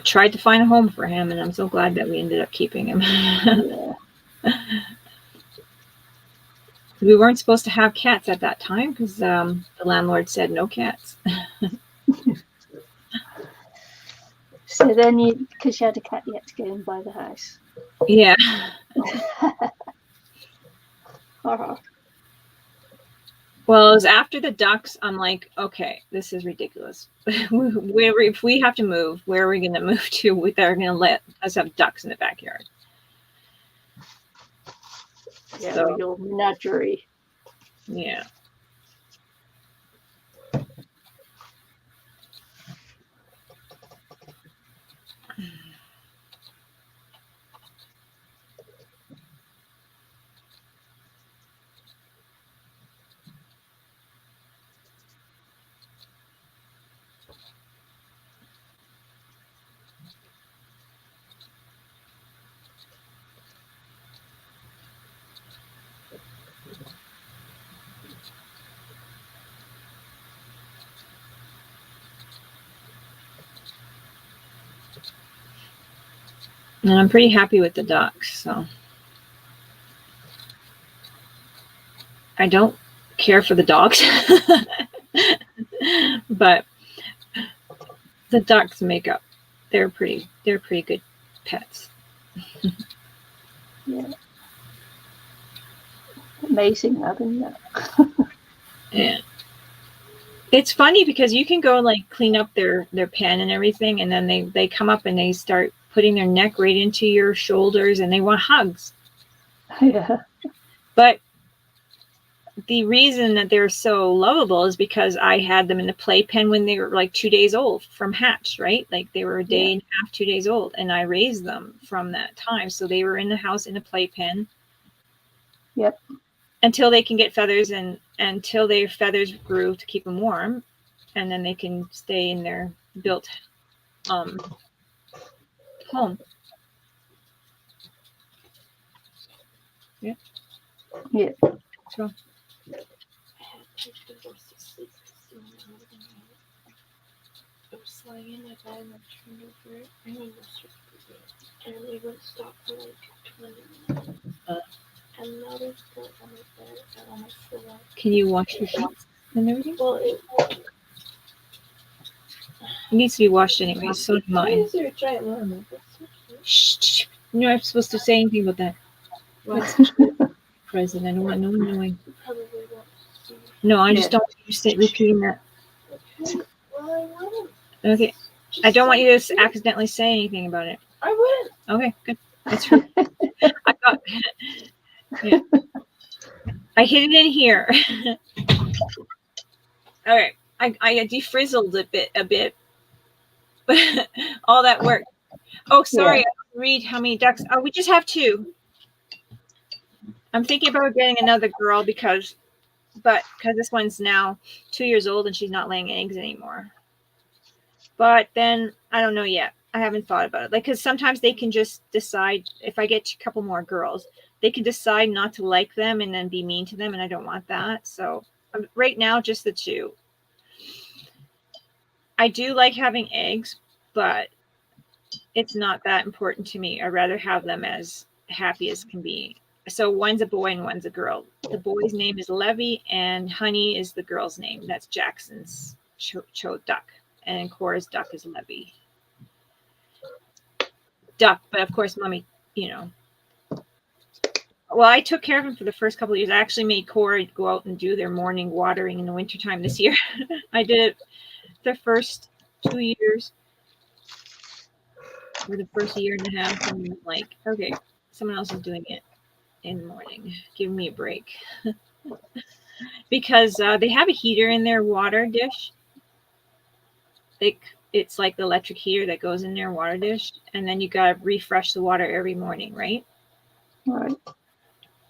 tried to find a home for him, and I'm so glad that we ended up keeping him. Yeah. We weren't supposed to have cats at that time because the landlord said no cats. So then because you had a cat, you had to go and buy the house. Yeah. Well, it was after the ducks. I'm like, okay, this is ridiculous. If we have to move, where are we going to move to? They're going to let us have ducks in the backyard. Yeah, So, your menagerie. Yeah. And I'm pretty happy with the ducks. So I don't care for the dogs, but the ducks make up. They're pretty good pets. Yeah. Amazing, isn't it? Yeah. It's funny because you can go like clean up their pen and everything, and then they come up and they start putting their neck right into your shoulders and they want hugs. Yeah. But the reason that they're so lovable is because I had them in the playpen when they were like 2 days old from hatch, right? Like they were a day and a half, 2 days old, and I raised them from that time. So they were in the house in a playpen. Yep. Until they can get feathers and until their feathers grew to keep them warm, and then they can stay in their built home. Yeah. Yeah. So. I was lying in my bed and I turned over it and it was and it wouldn't stop for like 20 minutes. And now there's blood on my bed and on my floor. Can you wash your sheets and everything? Well, it needs to be washed anyway. So do mine. Why is there a giant worm? Shh. You're not supposed to say anything about that. What? Present. I don't want no one knowing. You probably won't see. No, I just don't want you to sit repeating that. Okay. Well, I wouldn't. Okay. I don't want you to accidentally say anything about it. I wouldn't. Okay, good. That's true. I got. Yeah. I hid it in here. All right. I defrizzled a bit. All that work. Oh, sorry. Yeah. I didn't read how many ducks. Oh, we just have 2. I'm thinking about getting another girl because this one's now 2 years old and she's not laying eggs anymore. But then I don't know yet. I haven't thought about it. Like, because sometimes they can just decide, if I get a couple more girls, they can decide not to like them and then be mean to them, and I don't want that. So right now, just the 2. I do like having eggs, but it's not that important to me. I'd rather have them as happy as can be. So one's a boy and one's a girl. The boy's name is Levy, and Honey is the girl's name. That's Jackson's Cho Duck, and Cora's duck is Levy. Duck, but of course, Mommy, well, I took care of him for the first couple of years. I actually made Cora go out and do their morning watering in the wintertime this year. I did it the first 2 years, or the first year and a half, and I'm like, okay, someone else is doing it in the morning. Give me a break. Because they have a heater in their water dish. It's like the electric heater that goes in their water dish, and then you got to refresh the water every morning, right? Right.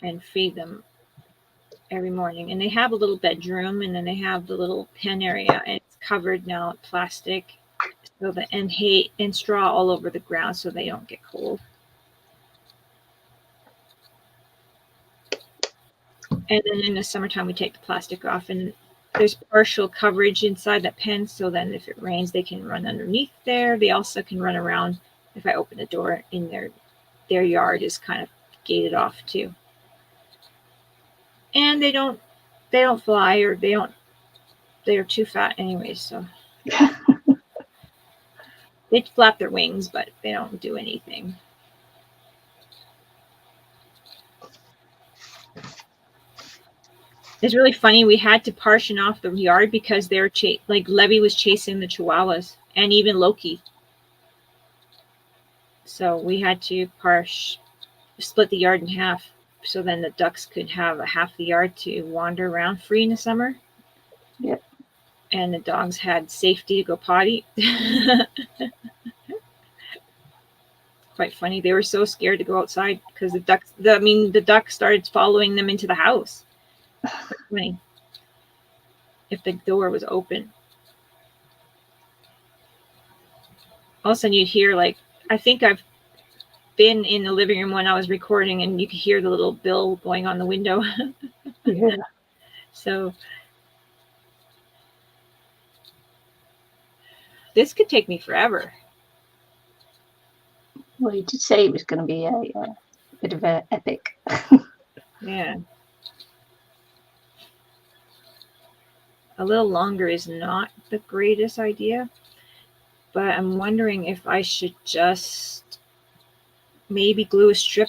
And feed them every morning. And they have a little bedroom, and then they have the little pen area, and it's covered now with plastic, so and hay and straw all over the ground so they don't get cold. And then in the summertime, we take the plastic off, and there's partial coverage inside that pen, so then if it rains, they can run underneath there. They also can run around. If I open the door in their yard is kind of gated off too. And they don't fly, or they're too fat anyway, so they flap their wings, but they don't do anything. It's really funny. We had to partition off the yard because they're like Levy was chasing the Chihuahuas and even Loki. So we had to split the yard in half, so then the ducks could have a half the yard to wander around free in the summer. Yep. And the dogs had safety to go potty. Quite funny. They were so scared to go outside because the duck started following them into the house. Quite funny. If the door was open. All of a sudden you'd hear, like, I think I've been in the living room when I was recording, and you could hear the little bill going on the window. Yeah. So this could take me forever. Well, you did say it was going to be a bit of an epic. Yeah. A little longer is not the greatest idea, but I'm wondering if I should just maybe glue a strip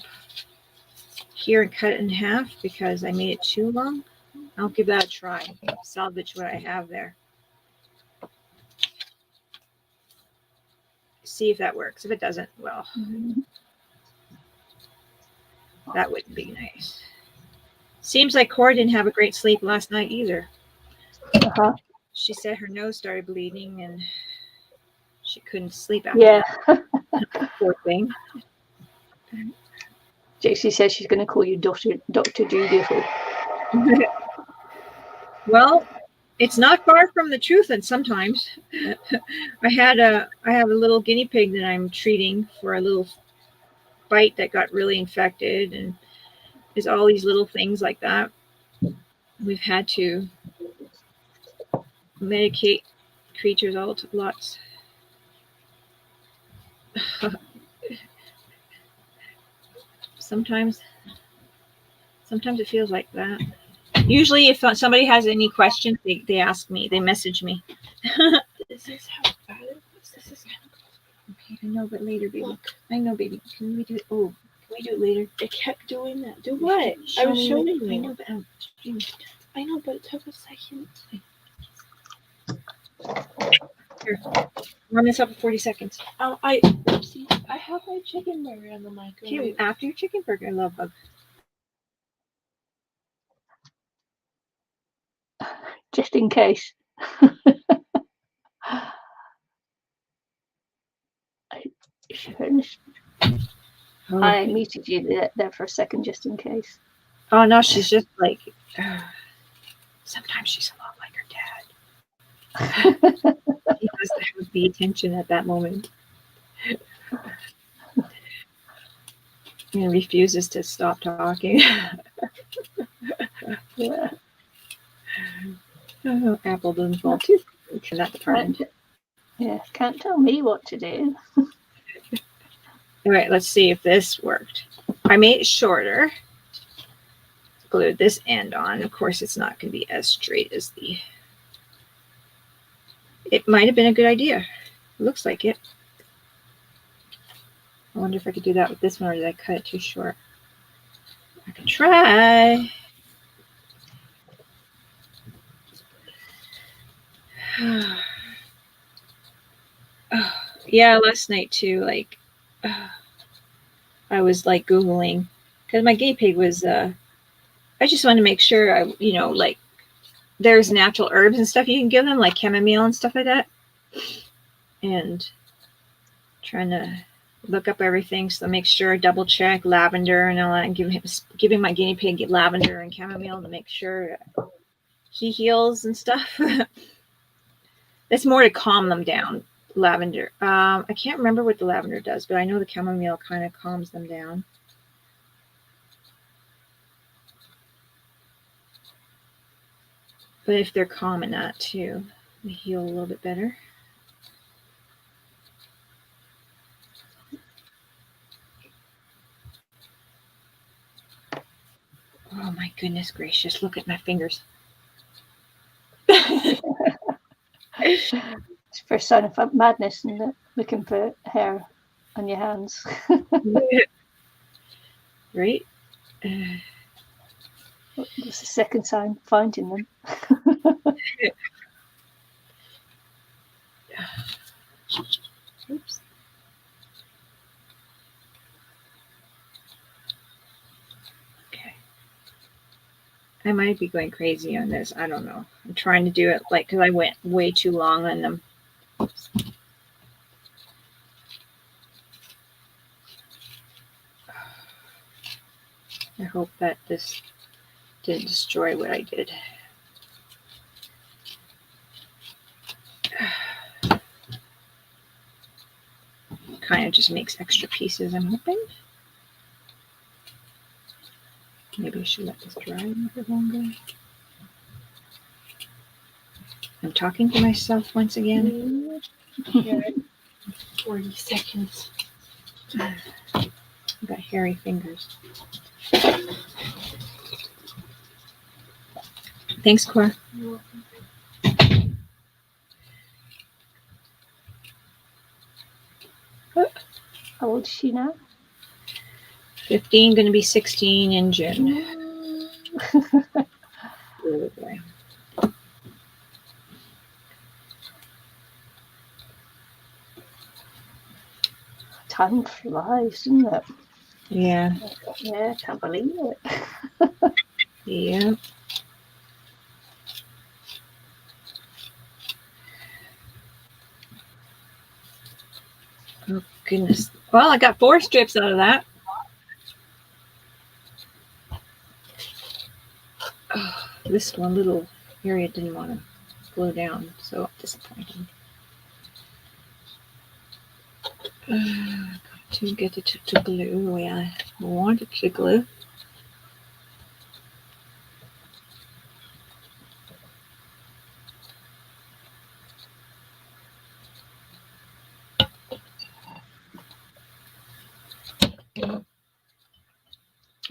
here and cut it in half because I made it too long. I'll give that a try. Salvage what I have there. See if that works. If it doesn't, well, that wouldn't be nice. Seems like Cora didn't have a great sleep last night either. Uh-huh. She said her nose started bleeding and she couldn't sleep after that. Poor thing. JC says she's going to call you Dr. Doolittle. Well, it's not far from the truth, and sometimes I have a little guinea pig that I'm treating for a little bite that got really infected, and there's all these little things like that. We've had to medicate creatures lots. Sometimes it feels like that. Usually if somebody has any questions, they ask me, they message me. This is how bad it was. This is kind of Okay, I know, but later, baby. Look. I know, baby. Can we do it? Oh, can we do it later? It kept doing that. Do what? I was showing you. I know, but I know, but it took a second. Here, run this up for 40 seconds. I have my chicken burger in the microwave. Okay, after your chicken burger, I love bug. Just in case. I muted you there for a second just in case. Oh no, she's just like, sometimes she's a lot like her dad. He has to have the attention at that moment. And refuses to stop talking. Yeah. Oh, Apple doesn't fall too in that department. Yeah, can't tell me what to do. All right, let's see if this worked. I made it shorter. Glued this end on. Of course, it's not going to be as straight as the... It might have been a good idea. It looks like it. I wonder if I could do that with this one, or did I cut it too short? I can try. Yeah, last night too, like, I was like Googling, because my guinea pig was, I just wanted to make sure, like, there's natural herbs and stuff you can give them, like chamomile and stuff like that. And trying to look up everything, so make sure, double check lavender and all that, and giving my guinea pig lavender and chamomile to make sure he heals and stuff. It's more to calm them down. Lavender. I can't remember what the lavender does, but I know the chamomile kind of calms them down. But if they're calm in that too, they heal a little bit better. Oh my goodness gracious, look at my fingers. It's the first sign of madness, isn't it? Looking for hair on your hands. Right? What's the second sign? Finding them. Oops. Okay. I might be going crazy on this. I don't know. I'm trying to do it like, because I went way too long on them. Oops. I hope that this didn't destroy what I did. Kind of just makes extra pieces, I'm hoping. Maybe I should let this dry a little bit longer. I'm talking to myself once again. Yeah. 40 seconds. I've got hairy fingers. Thanks, Cora. You're welcome. How old is she now? 15, going to be 16 in June. Oh, boy. Time flies, doesn't it? Yeah. Yeah, can't believe it. Yeah. Oh, goodness. Well, I got 4 strips out of that. Oh, this one little area didn't want to glue down, so disappointing. Got to get it to glue the way I want it to glue.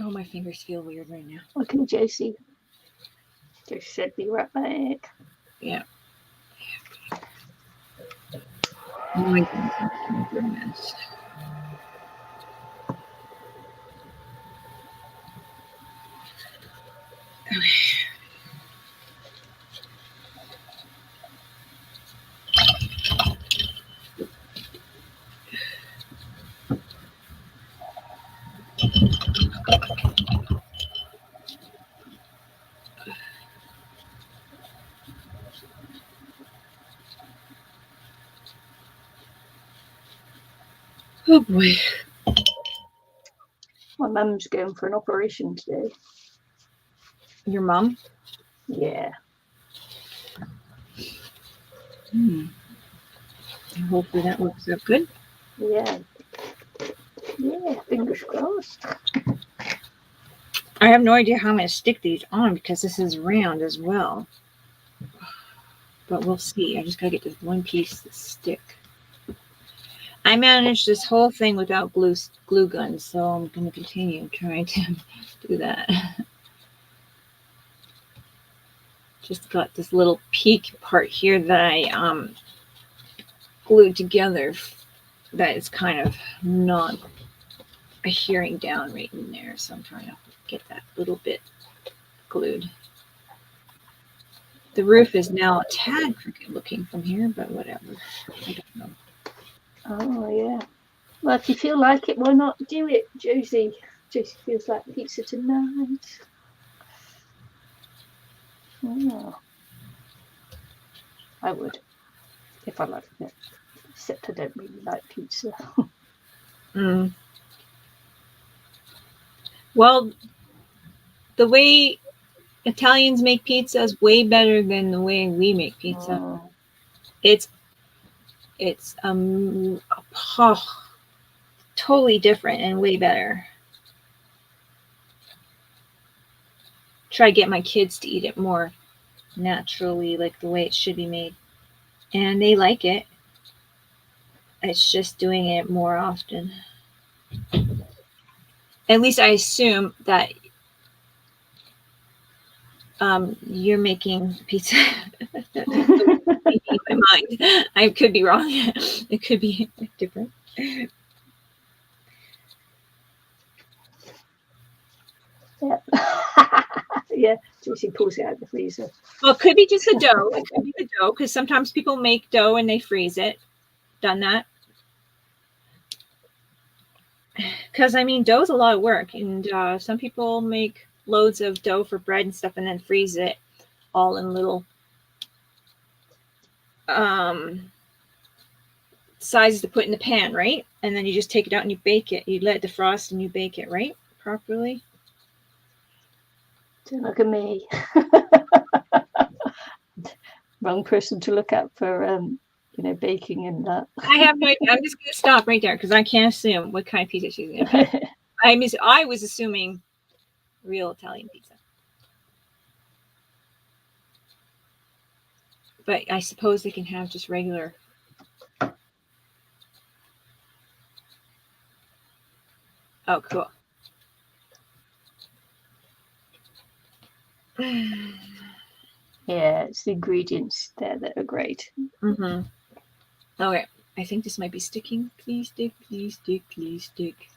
Oh, my fingers feel weird right now. Okay, Josie. Just said be right back. Yeah. Oh my goodness. Okay. Oh boy. My mum's going for an operation today. Your mom? Yeah. Hopefully that works out good. Yeah. Yeah, fingers crossed. I have no idea how I'm going to stick these on because this is round as well. but we'll see. I just gotta get this one piece to stick. I managed this whole thing without glue guns, so I'm gonna continue trying to do that. Just got this little peak part here that I glued together that is kind of not adhering down right in there, so I'm trying to get that little bit glued. The roof is now a tad crooked looking from here, but whatever. I don't know. Oh yeah. Well, if you feel like it, why not do it, Josie? Josie feels like pizza tonight. Oh. I would, if I liked it. Except I don't really like pizza. Mm. Well, the way Italians make pizza is way better than the way we make pizza. Oh. It's totally different and way better. Try to get my kids to eat it more naturally, like the way it should be made. And they like it. It's just doing it more often. At least I assume that you're making pizza. In my mind. I could be wrong. It could be different. Yeah. Yeah, Josie pulls it out of the freezer. Well, it could be just the dough. It could be the dough, because sometimes people make dough and they freeze it. Done that. Because, I mean, dough's a lot of work. And some people make loads of dough for bread and stuff and then freeze it all in little sizes to put in the pan, right? And then you just take it out and you bake it. You let it defrost and you bake it, right? Properly. Don't look at me. Wrong person to look at for baking and that. I have no idea. I'm just gonna stop right there because I can't assume what kind of pizza she's gonna make. I was assuming real Italian pizza. But I suppose they can have just regular. Oh, cool. Yeah, it's the ingredients there that are great. Mm-hmm. Okay, I think this might be sticking. Please stick, please stick, please stick.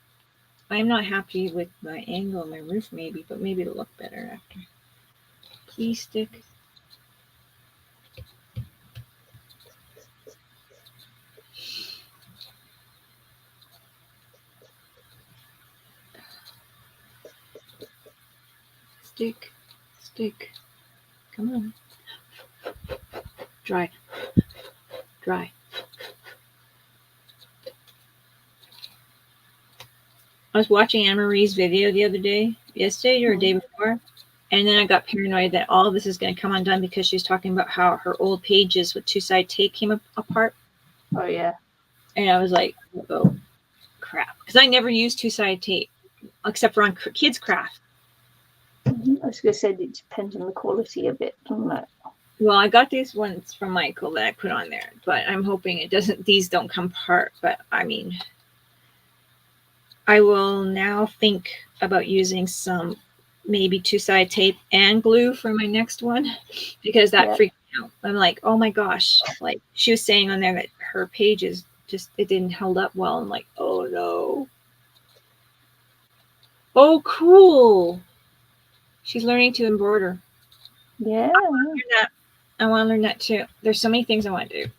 I'm not happy with my angle on my roof, maybe, but maybe it'll look better after. Please stick. Stick, stick. Come on. Dry, dry. I was watching Anne Marie's video the other day, yesterday or day before, and then I got paranoid that all of this is going to come undone because she was talking about how her old pages with two-side tape came apart. Oh, yeah. And I was like, oh, crap. Because I never use two-side tape, except for on kids' craft. Mm-hmm. I was going to say it depends on the quality of it, doesn't it? Well, I got these ones from Michael that I put on there, but I'm hoping these don't come apart. But I mean, I will now think about using some maybe two-side tape and glue for my next one because that freaked me out. I'm like, oh my gosh. Like she was saying on there that her pages it didn't hold up well. I'm like, oh no. Oh, cool. She's learning to embroider. Yeah. I want to learn that too. There's so many things I want to do.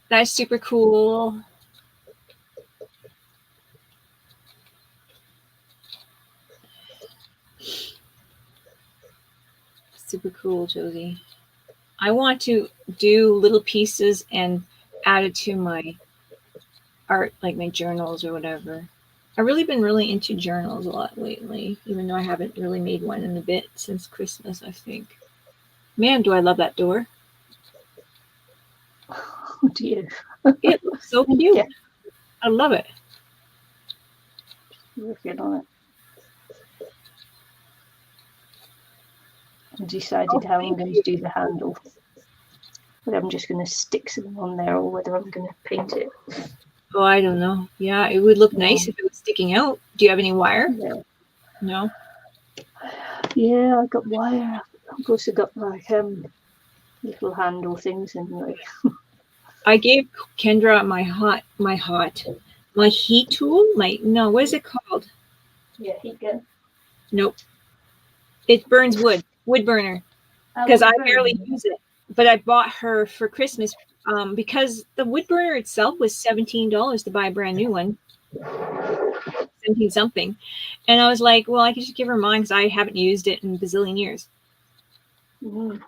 That's super cool. Super cool, Josie. I want to do little pieces and add it to my art, like my journals or whatever. I've really been into journals a lot lately, even though I haven't really made one in a bit since Christmas, I think. Man, do I love that door. Oh, dear. It looks so cute. Yeah. I love it. Working on it. I decided how I'm going to do the handle. Whether I'm just going to stick something on there or whether I'm going to paint it. Oh, I don't know. Yeah, it would look nice if it was sticking out. Do you have any wire? Yeah. No. Yeah, I got wire. I've also got like little handle things anyway. I gave Kendra my heat tool. What is it called? Yeah, heat gun. Nope. It burns wood burner. Because I barely use it. But I bought her for Christmas because the wood burner itself was $17 to buy a brand new one. 17 something. And I was like, well, I could just give her mine because I haven't used it in a bazillion years. Mm.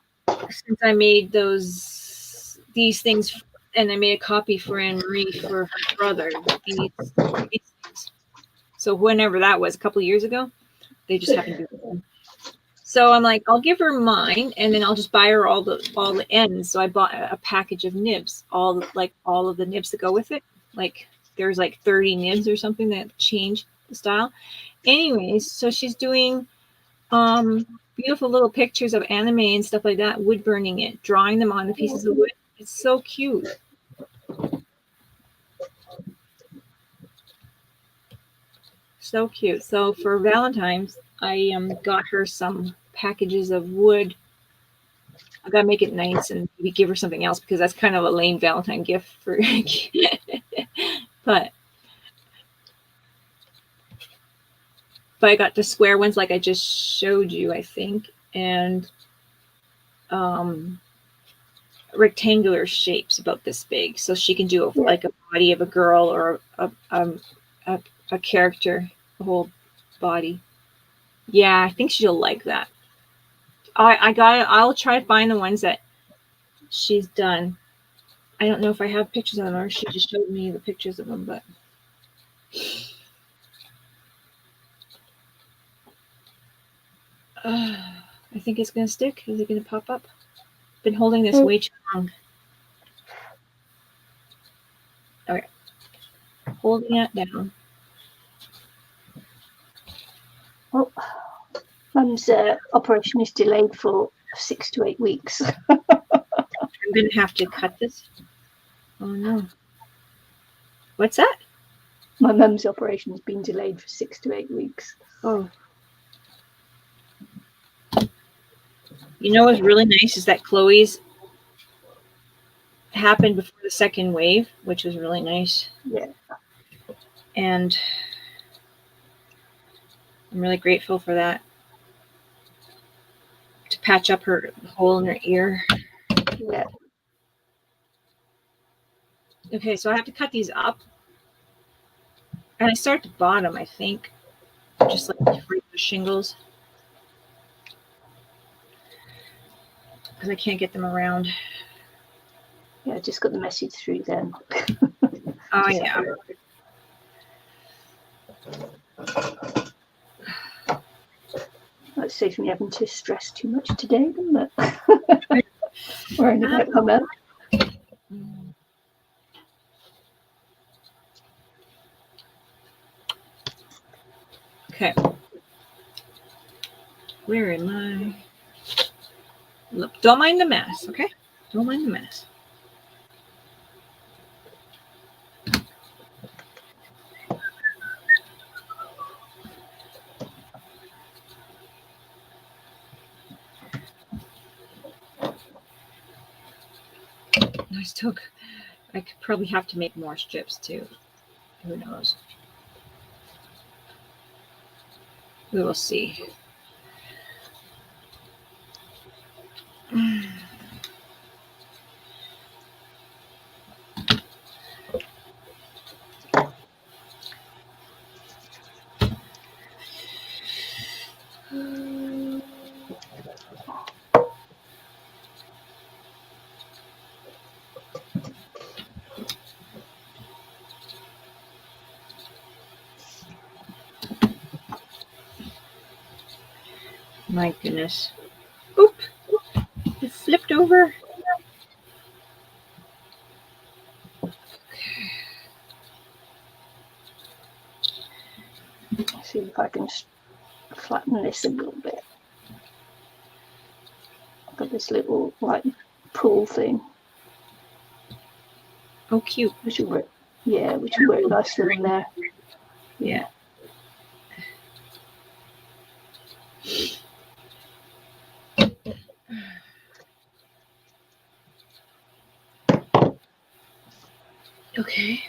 Since I made these things, and I made a copy for Anne Marie for her brother. These things. So whenever that was, a couple of years ago, they just happened to be them. So I'm like, I'll give her mine, and then I'll just buy her all the ends. So I bought a package of nibs, all of the nibs that go with it. Like there's like 30 nibs or something that change the style. Anyways, so she's doing beautiful little pictures of anime and stuff like that, wood burning it, drawing them on the pieces of wood. It's so cute. So cute. So for Valentine's, I got her some packages of wood. I gotta make it nice and maybe give her something else because that's kind of a lame Valentine gift for but I got the square ones like I just showed you, I think, and rectangular shapes about this big, so she can do like a body of a girl or a character, a whole body. Yeah, I think she'll like that. I'll try to find the ones that she's done. I don't know if I have pictures of them or she just showed me the pictures of them, but I think it's gonna stick. Is it gonna pop up? Been holding this way too long. Okay, holding it down. Oh, Mum's operation is delayed for 6 to 8 weeks. I'm gonna have to cut this. Oh no. What's that? My mum's operation has been delayed for 6 to 8 weeks. Oh. You know what's really nice is that Chloe's happened before the second wave, which was really nice. Yeah. And I'm really grateful for that. To patch up her hole in her ear. Yeah. Okay, so I have to cut these up. And I start at the bottom, I think. Just like the shingles. Because I can't get them around. Yeah, I just got the message through then. Oh, yeah. That saves me having to stress too much today, doesn't it? Worrying about my mum. Okay. Where am I? Look, don't mind the mess, okay? Don't mind the mess. I could probably have to make more strips too. Who knows? We will see. My goodness. Oop! It flipped over. See if I can flatten this a little bit. Got this little like pool thing. Oh, cute. Which will work. Yeah, which will work nicely in there. Yeah. Okay.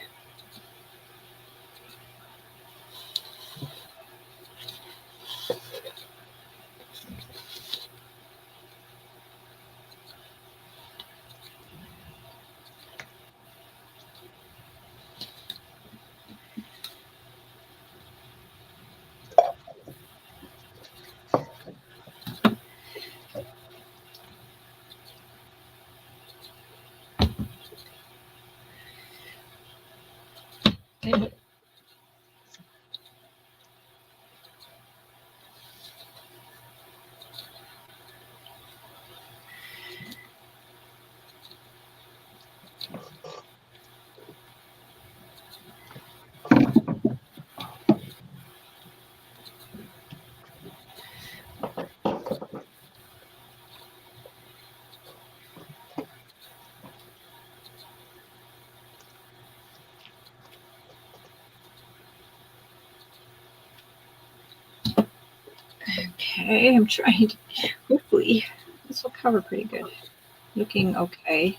Okay, I'm trying to, hopefully, this will cover pretty good. Looking okay.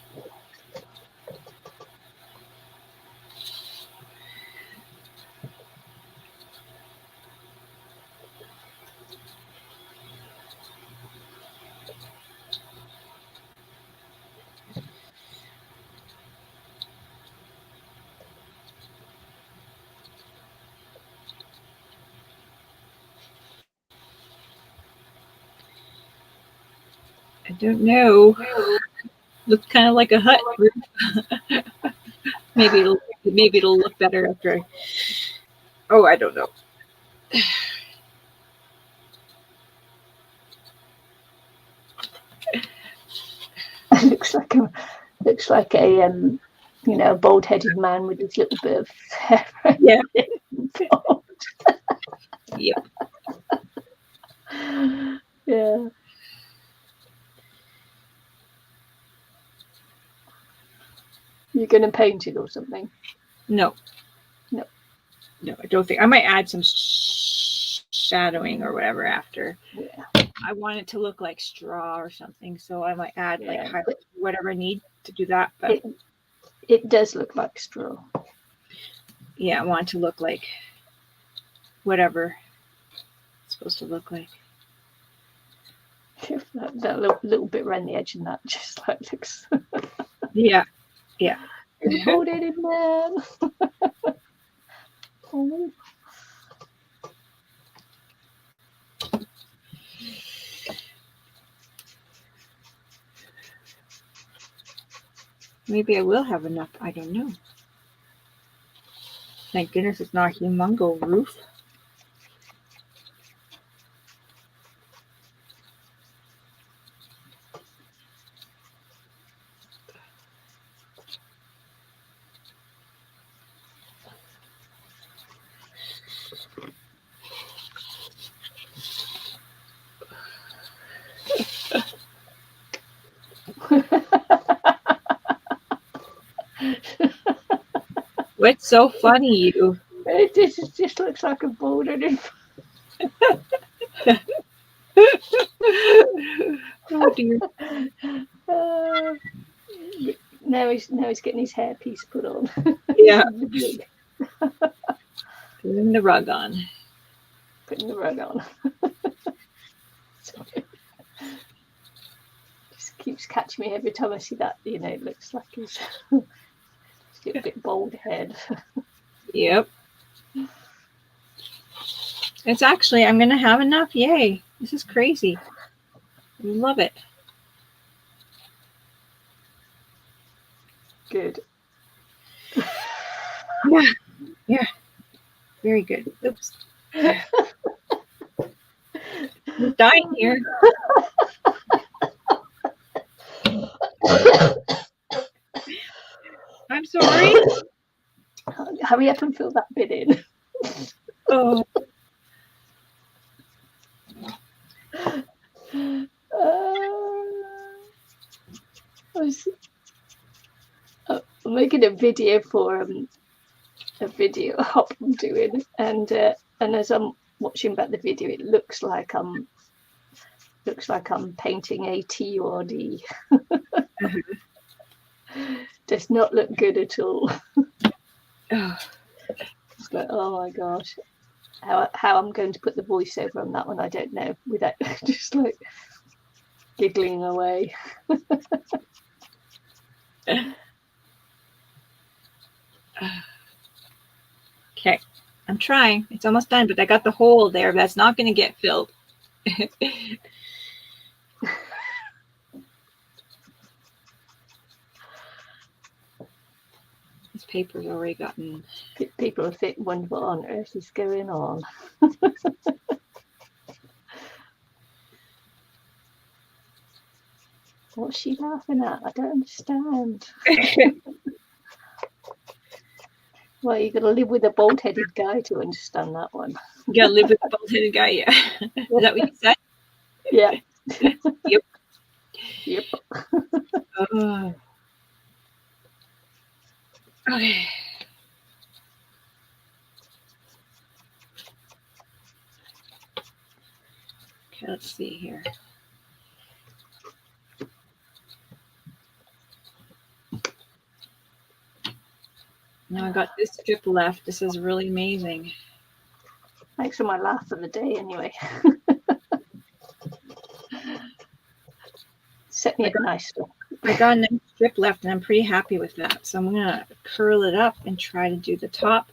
I don't know. Looks kind of like a hut roof. maybe it'll look better after I. Oh, I don't know. looks like a bald-headed man with his little bit of hair. Yeah. Yep. Yeah. You're going to paint it or something? No. No. No, I don't think. I might add some shadowing or whatever after. Yeah. I want it to look like straw or something, so I might add like whatever I need to do that. But it does look like straw. Yeah, I want it to look like whatever it's supposed to look like. that little bit around the edge and that just like looks. Yeah. Yeah. Bald-headed man. Oh. Maybe I will have enough. I don't know. Thank goodness it's not a humongo roof. What's so funny, you? It just looks like a boulder. Oh dear. Now he's getting his hairpiece put on. Yeah. Putting the rug on. Putting the rug on. Just keeps catching me every time I see that. It looks like he's a bit bald head. Yep. It's actually, I'm going to have enough. Yay. This is crazy. I love it. Good. Yeah. Yeah. Very good. Oops. I'm dying here. I'm sorry. Hurry up and fill that bit in. Oh. was making a video for a video hop I'm doing, and as I'm watching back the video, it looks like I'm painting a T or D. Does not look good at all. But oh my gosh, how I'm going to put the voiceover on that one, I don't know, without just like giggling away. Okay, I'm trying. It's almost done, but I got the hole there. That's not going to get filled. This paper's already gotten... People are wondering what on earth is going on. What's she laughing at? I don't understand. Well, you're going to live with a bald-headed guy to understand that one. You got to live with a bald-headed guy, yeah. Is that what you said? Yeah. Yep. Yep. Okay. Okay, let's see here. Now I got this strip left. This is really amazing. Thanks for my laugh of the day, anyway. Set me up nicely. I got a nice strip left, and I'm pretty happy with that. So I'm going to curl it up and try to do the top.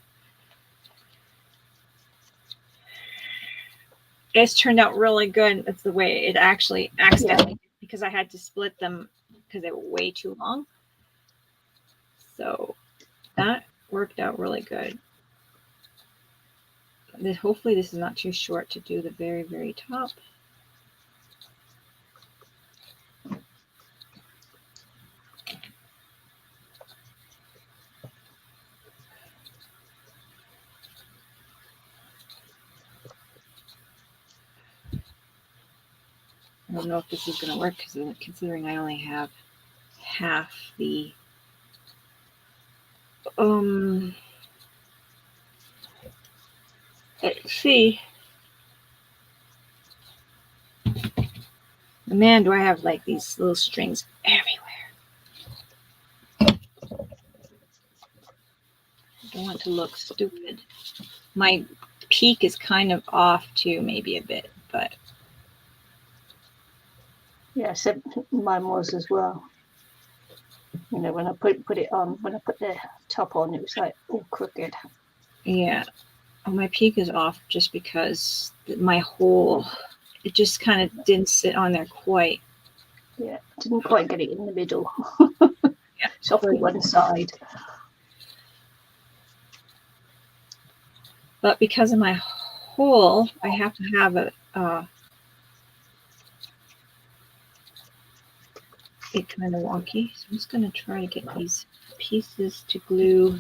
It's turned out really good. That's the way it actually accidentally, because I had to split them because they were way too long. So that worked out really good. Hopefully this is not too short to do the very, very top. I don't know if this is going to work because considering I only have half the let's see. Man, do I have like these little strings everywhere. I don't want to look stupid. My peak is kind of off too, maybe a bit, but yeah, so mine was as well. You know, when I put it on, when I put the top on, it was like all crooked. Yeah. Oh, my peak is off just because my hole, it just kind of didn't sit on there quite. Yeah, didn't quite get it in the middle. Yeah. It's off to one side. But because of my hole, I have to have it kind of wonky. So I'm just going to try to get these pieces to glue.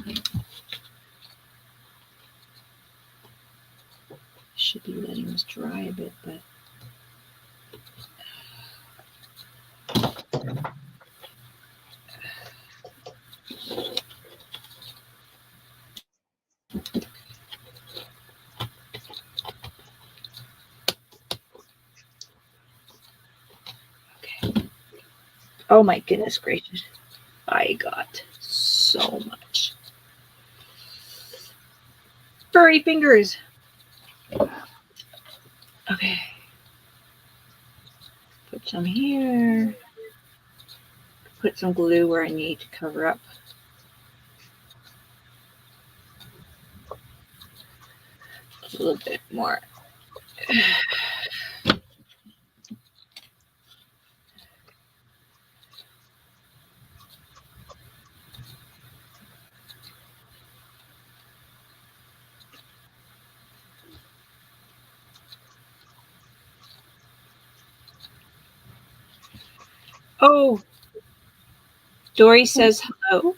Should be letting this dry a bit, but okay. Oh my goodness gracious. I got so much. Furry fingers. Okay. Put some here. Put some glue where I need to cover up. A little bit more. Oh, Dory says hello.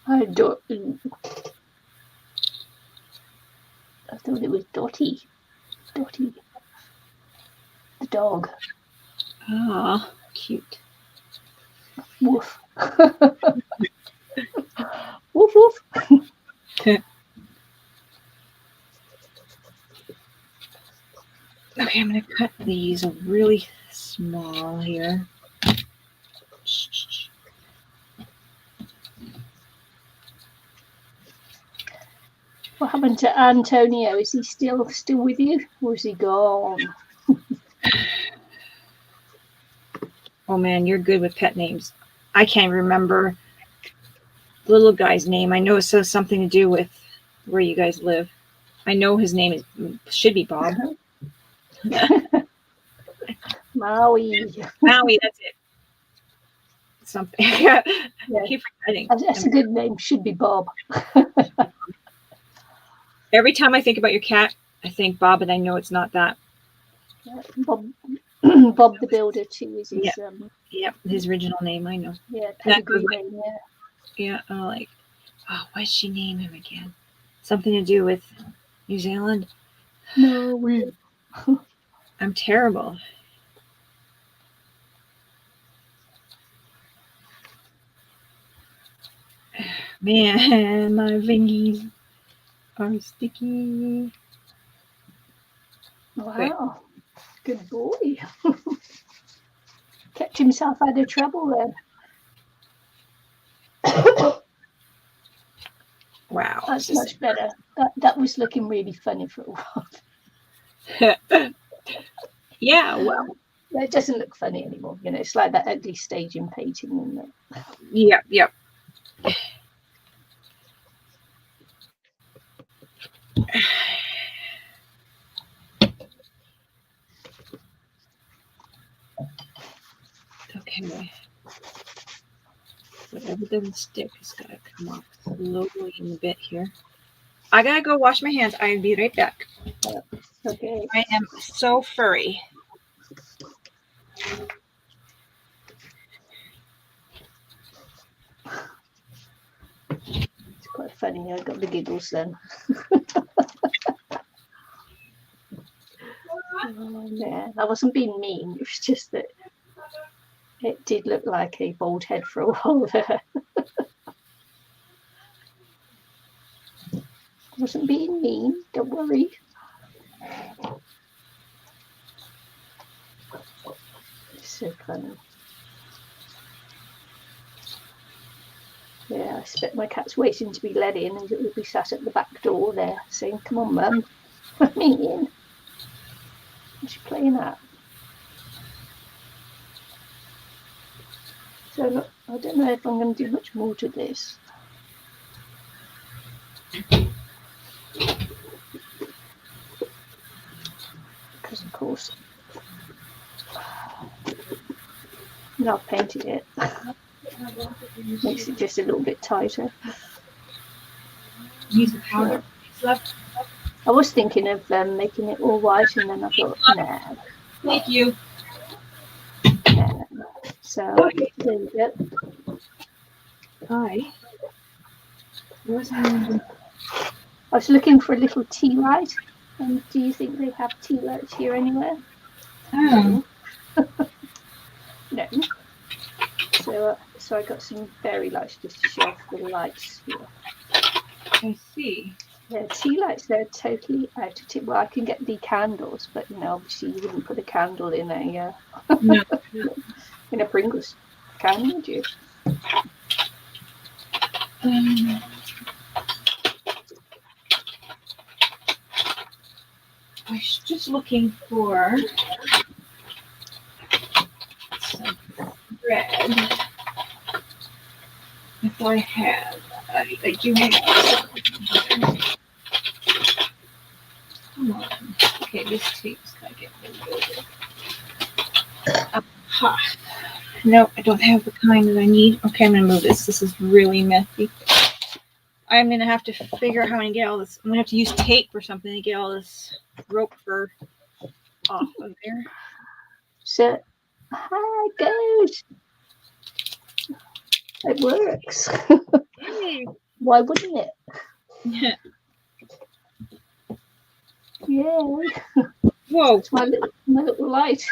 I thought it was Dottie. Dottie. The dog. Ah, cute. Woof. Woof, woof. Okay, I'm going to cut these really small here. What happened to Antonio? Is he still with you, or is he gone? Oh man, you're good with pet names. I can't remember the little guy's name. I know it says something to do with where you guys live. I know his name should be Bob. Maui. Maui, that's it. Something. Yeah. Yeah. I keep forgetting. That's a good name. Should be Bob. Every time I think about your cat, I think Bob, and I know it's not that. Yeah, Bob the Builder too is his. Yeah. Yep, his original name. I know. Yeah, pedigree name. Yeah. Yeah. Like, oh, what did she name him again? Something to do with New Zealand. No, I'm terrible. Man, my fingies are sticky. Wow, good boy. Kept himself out of trouble then. Wow, That's much better. That was looking really funny for a while. Yeah, well, it doesn't look funny anymore. You know, it's like that ugly stage in painting, isn't it? Yep. Okay. Whatever doesn't stick has got to come off slowly in a bit here. I gotta go wash my hands. I'll be right back. Okay. I am so furry. It's quite funny. I got the giggles then. Yeah, I wasn't being mean. It was just that it did look like a bald head for a while there. I wasn't being mean. Don't worry. It's so funny. Yeah, I expect my cat's waiting to be let in, and it will be sat at the back door there saying, "Come on, Mum, let me in." What's she playing at? So I don't know if I'm going to do much more to this. Because of course, now I've painted it. Makes it just a little bit tighter. Use the powder. I was thinking of making it all white, and then I thought, nah. Thank you. Nah. So there we go. Hi. I was looking for a little tea light. And do you think they have tea lights here anywhere? Oh. No. So I got some fairy lights just to show off the lights here. I see. Yeah, tea lights, they're totally out of tip. Well, I can get the candles, but obviously you wouldn't put a candle in a No. in a Pringles can, would you? I was just looking for some bread. If I have, I do have. Come on. Okay, this tape's gotta get removed. Aha. No, I don't have the kind that I need. Okay, I'm gonna move this. This is really messy. I'm gonna have to figure out how to get all this. I'm gonna have to use tape or something to get all this rope fur off of there. So, hi, good. It works. Hey. Why wouldn't it? Yeah. Yay. Whoa. It's my little light.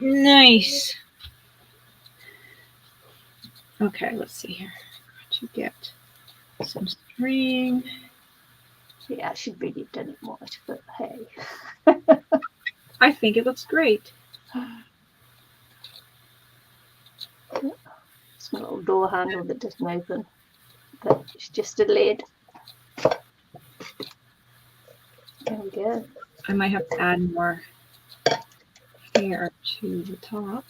Nice. Okay, let's see here. To get some string. Yeah, I should really have done it more, but hey. I think it looks great. It's a little door handle that doesn't open, but it's just a lid. There we go. I might have to add more hair to the top.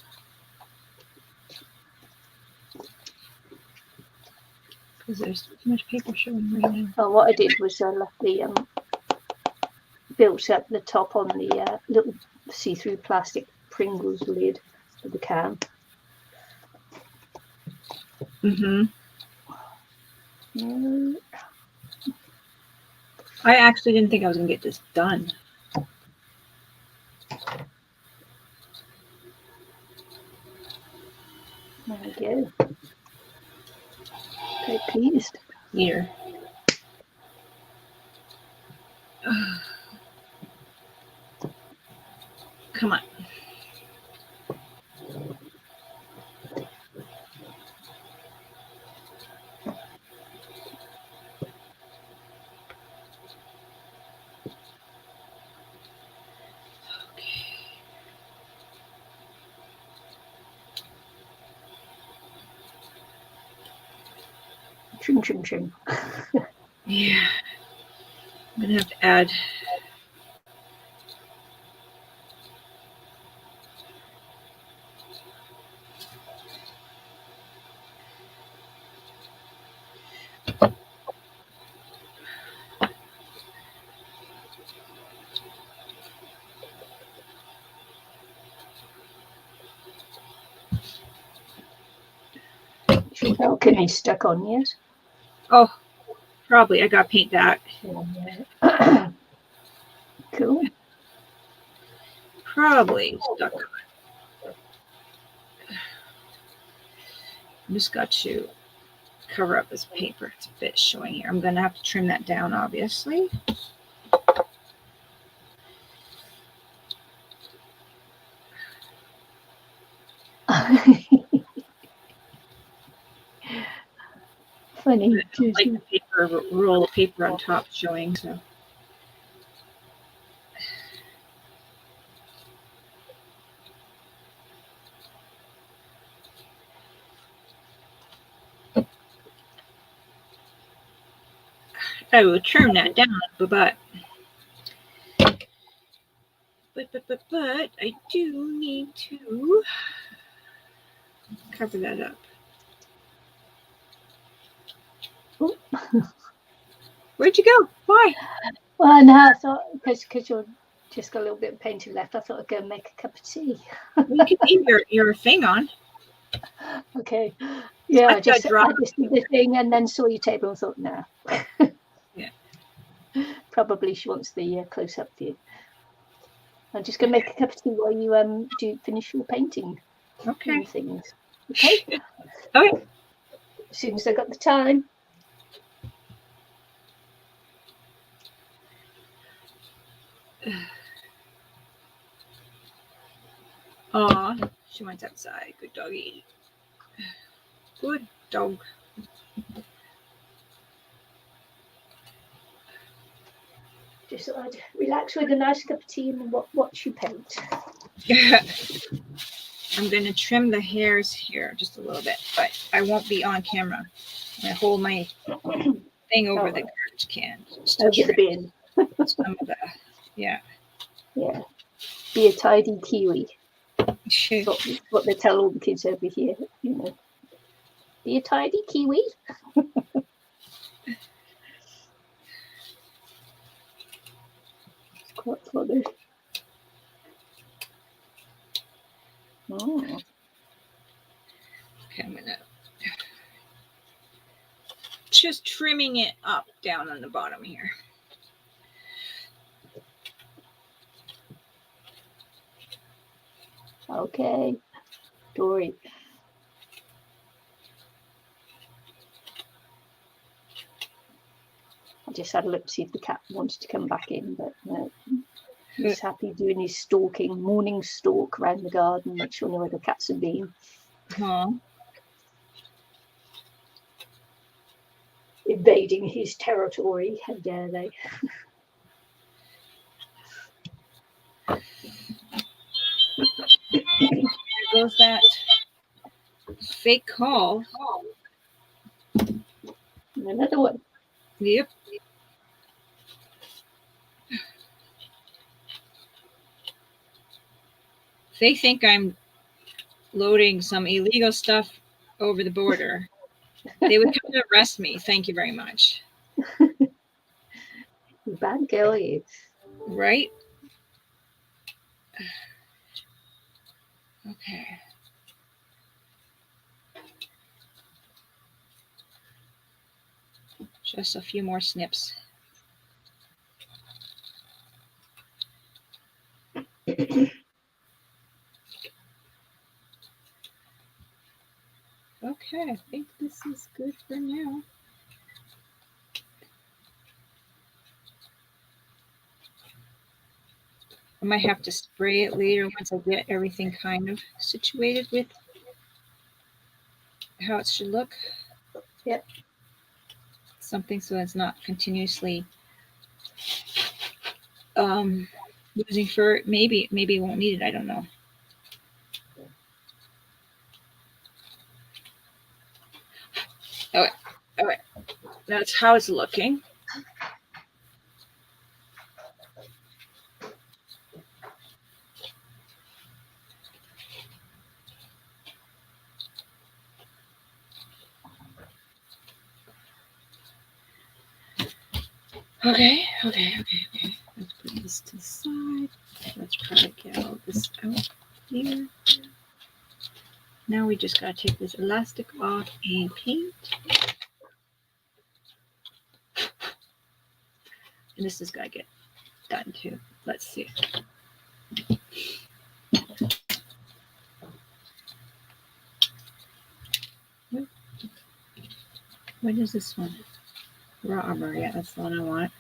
Because there's too much paper showing right now. Well, what I did was I left the built up the top on the little see-through plastic Pringles lid of the can. I actually didn't think I was going to get this done. There we go. Quite pleased. Here. Come on. Trim, trim, trim. Yeah. I'm going to have to add. Your balcony stuck on, yes? Oh, probably. I got to paint that. Yeah. Cool. Probably stuck. I just got to cover up this paper. It's a bit showing here. I'm going to have to trim that down, obviously. Funny. Like the paper, roll of paper on top showing. So. I will trim that down, but I do need to cover that up. Where'd you go? Why? Well, no, I thought because you're just got a little bit of painting left, I thought I'd go and make a cup of tea. You can leave your thing on. Okay. Yeah, I just did the thing and then saw your table and thought, no. Yeah. Probably she wants the close-up view. I'm just going to make a cup of tea while you do finish your painting. Okay. Things. Okay. Okay. As soon as I got the time. Aw, she went outside. Good doggy. Good dog. Just thought I'd relax with a nice cup of tea and watch you paint. I'm going to trim the hairs here just a little bit, but I won't be on camera. I'm going to hold my thing over the garbage can. Over the bin. Some of the, yeah. Yeah. Be a tidy Kiwi. What they tell all the kids over here, you know. Be a tidy Kiwi. It's quite funny. Oh. Okay, I'm gonna just trimming it up down on the bottom here. Okay, Dory. I just had a look to see if the cat wanted to come back in, but no. He's happy doing his stalking, morning stalk around the garden, make sure no other cats have been. Huh. invading his territory. How dare they? There goes that fake call. Another one. Yep. They think I'm loading some illegal stuff over the border. They would come to arrest me. Thank you very much. Bad girl, you. Right? Okay. Just a few more snips. Okay, I think this is good for now. I might have to spray it later once I get everything kind of situated with how it should look. Yep. Something so it's not continuously losing fur. Maybe it won't need it. I don't know. Okay. That's how it's looking. Okay. Let's put this to the side. Let's probably get all this out here. Now we just gotta take this elastic off and paint. And this has gotta get done too. Let's see. What is this one? Raw armor. Yeah, that's the one I want.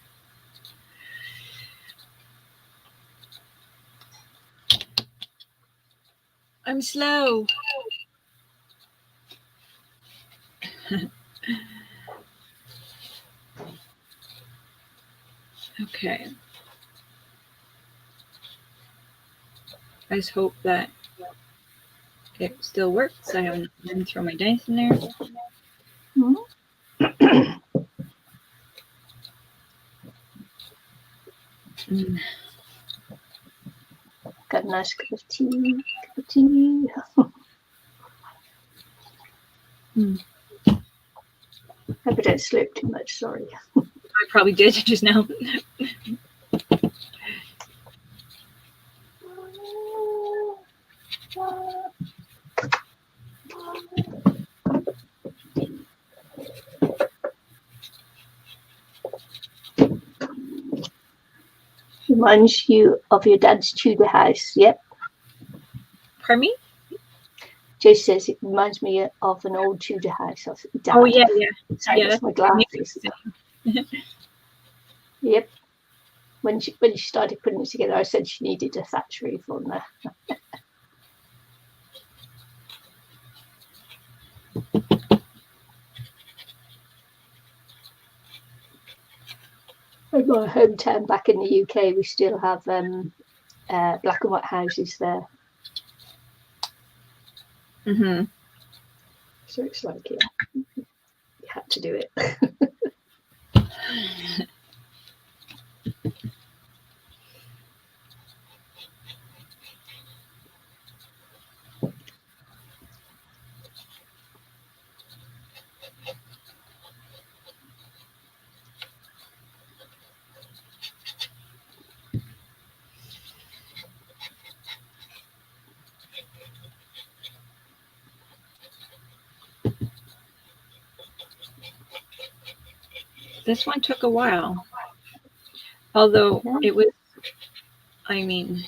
I'm slow. Okay. I just hope that it still works. I haven't even thrown my dice in there. Got a nice cup of tea. Hope I don't slip too much, sorry. I probably did just now. Reminds you of your dad's Tudor house. Yep. Pardon me? Joe says it reminds me of an old Tudor house. Dad. Oh yeah. Sorry, Yeah, that's my glasses. Yep. When she started putting it together, I said she needed a thatch roof on there. In my hometown back in the UK, we still have black and white houses there. Mm-hmm. So it's like, yeah, you had to do it. This one took a while. Although it was, I mean,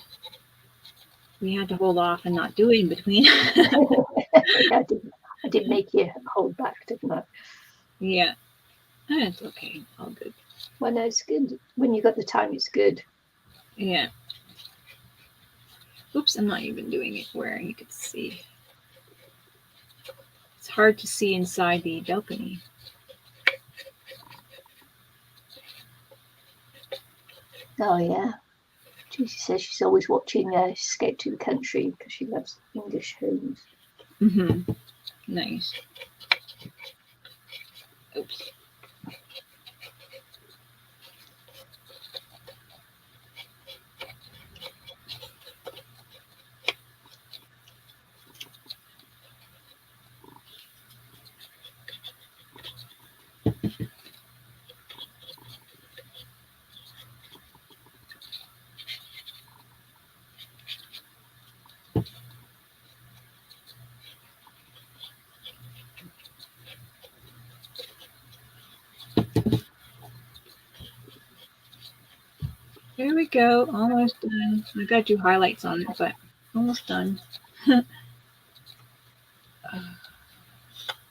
we had to hold off and not do it in between. I did make you hold back, didn't I? Yeah. It's okay. All good. Well, no, it's good. When you got the time, it's good. Yeah. Oops, I'm not even doing it where you could see. It's hard to see inside the balcony. Oh yeah. She says she's always watching Escape to the Country because she loves English homes. Mm-hmm. Nice. Oops. There we go. Almost done. I got to do highlights on it, but almost done.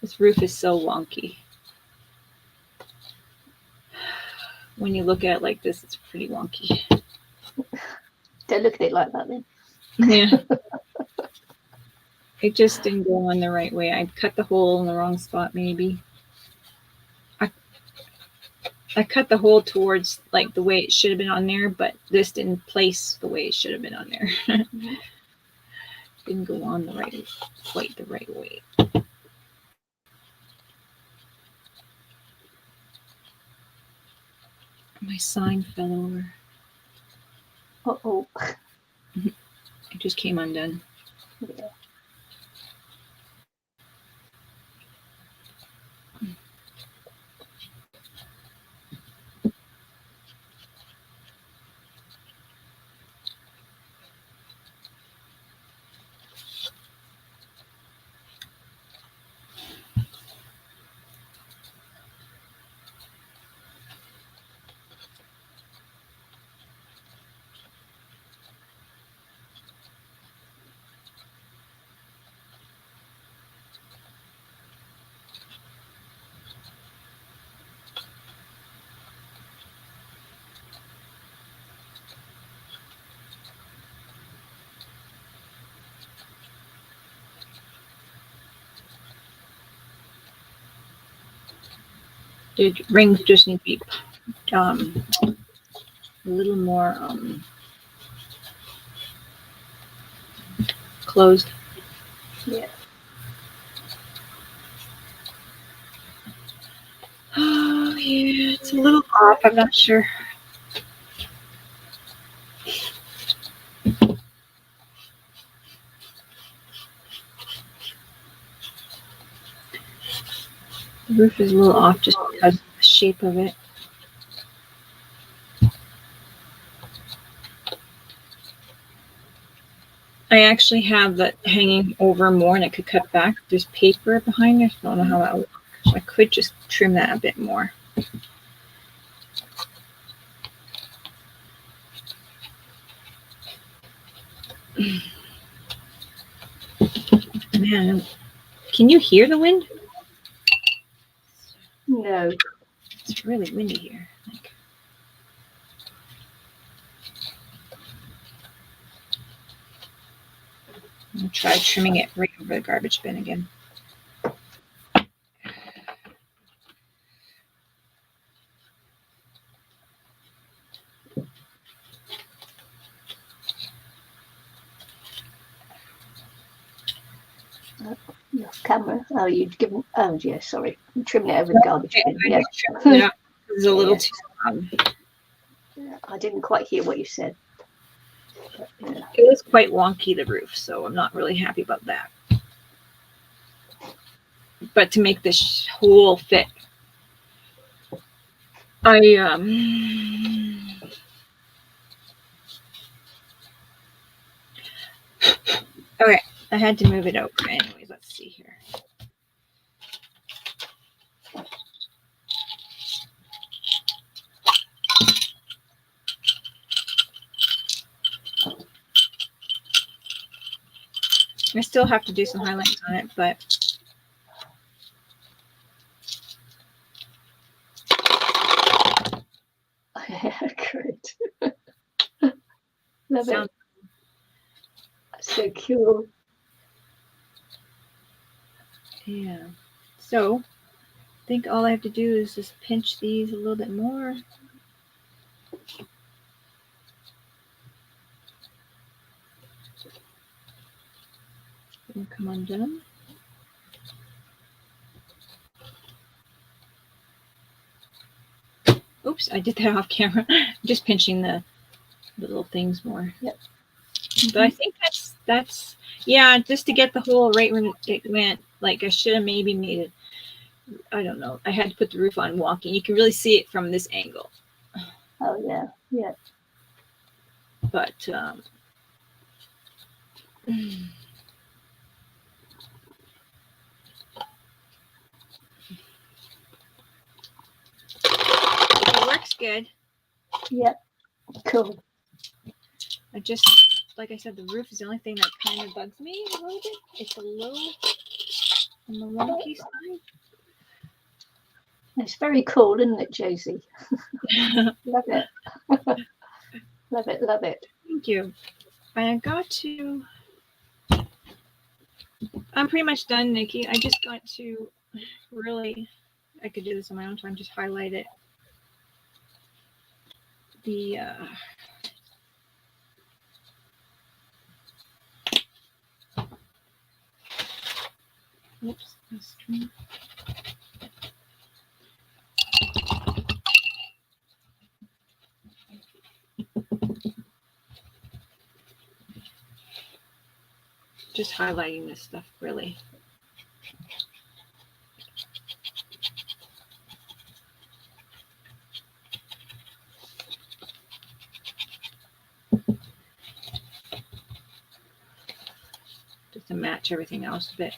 This roof is so wonky. When you look at it like this, it's pretty wonky. Don't look at it like that then. Yeah. It just didn't go on the right way. I cut the hole in the wrong spot, maybe. I cut the hole towards like the way it should have been on there, but this didn't place the way it should have been on there. Didn't go on quite the right way. My sign fell over. Uh-oh. It just came undone. Yeah. The rings just need to be a little more closed. Yeah. Oh yeah, it's a little off. I'm not sure. The roof is a little off just because of the shape of it. I actually have that hanging over more and it could cut back. There's paper behind it. I don't know how that would work. So I could just trim that a bit more. Man, can you hear the wind? No. It's really windy here. I'll try trimming it right over the garbage bin again. Your camera. Oh, you'd given. Oh, yeah. Sorry. I'm trimming it over the garbage bin. Yeah. It was a little too. I didn't quite hear what you said. But, yeah. It was quite wonky, the roof, so I'm not really happy about that. But to make this hole fit, okay, I had to move it over. Anyways, let's see here. I still have to do some highlights on it, but Great. Love sounds it. That's so cool. yeah. So I think all I have to do is just pinch these a little bit more. will come undone. Oops, I did that off camera. I'm just pinching the little things more. Yep. But I think that's yeah, just to get the hole right when it went. Like I should have maybe made it. I don't know. I had to put the roof on walking. You can really see it from this angle. Oh yeah, yeah. But it works good. Yeah, cool. I just, like I said, the roof is the only thing that kind of bugs me a little bit. It's a little on the wonky side. It's very cool, isn't it, Josie? Love it. Love it, love it. Thank you. I got to, I'm pretty much done, Nikki. I just got to really, I could do this on my own time, just highlight it. The, oops, that's true. Just highlighting this stuff, really. Just to match everything else a bit.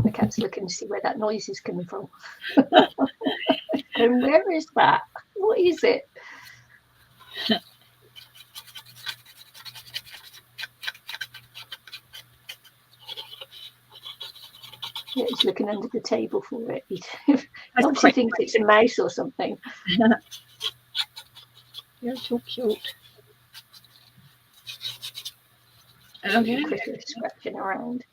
The cat's looking to see where that noise is coming from. And where is that? What is it? Yeah, he's looking under the table for it. He obviously thinks it's a mouse or something. You're so cute. Okay. Critter scratching around.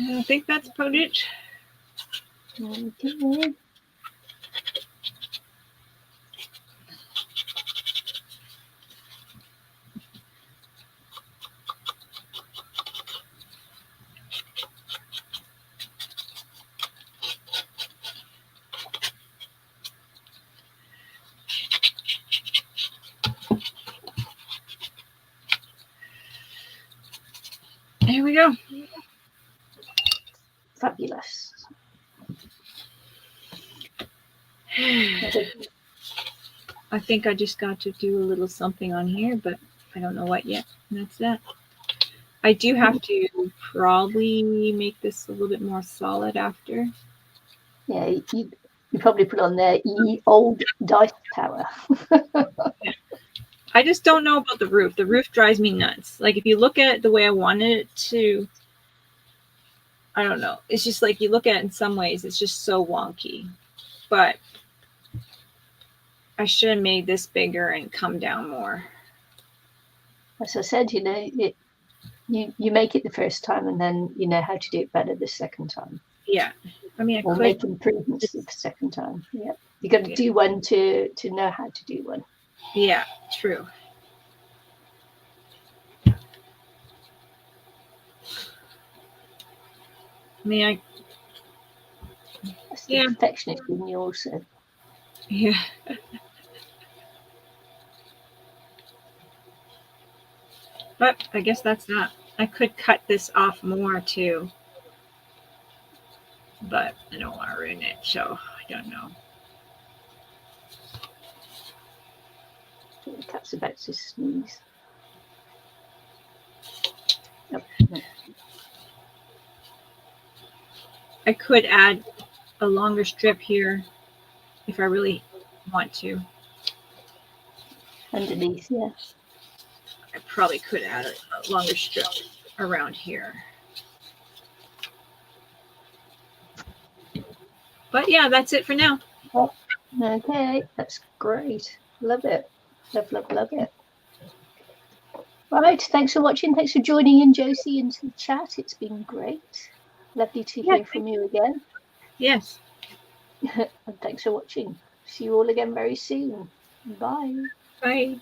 I think that's about it. Okay. There we go. Fabulous. I think I just got to do a little something on here, but I don't know what yet. And that's that. I do have to probably make this a little bit more solid after. Yeah, you probably put on there old dice power. I just don't know about the roof. The roof drives me nuts. Like if you look at it the way I wanted it to, I don't know. It's just like you look at it in some ways, it's just so wonky. But I should have made this bigger and come down more. As I said, you know, you make it the first time and then you know how to do it better the second time. Yeah. I mean, I or could make improvements the second time. Yeah. You got to do one to know how to do one. Yeah, true. I mean, That's the perfectionist in you also. Yeah. But I guess that's not. I could cut this off more too. But I don't want to ruin it, so I don't know. I think the cat's about to sneeze. Oh, no. I could add a longer strip here if I really want to. Underneath, yeah. I probably could add a longer strip around here. But yeah, that's it for now. Okay, that's great. Love it. Love it. Right, thanks for watching. Thanks for joining in, Josie, into the chat. It's been great. Lovely to hear from you again. Yes. And thanks for watching. See you all again very soon. Bye. Bye.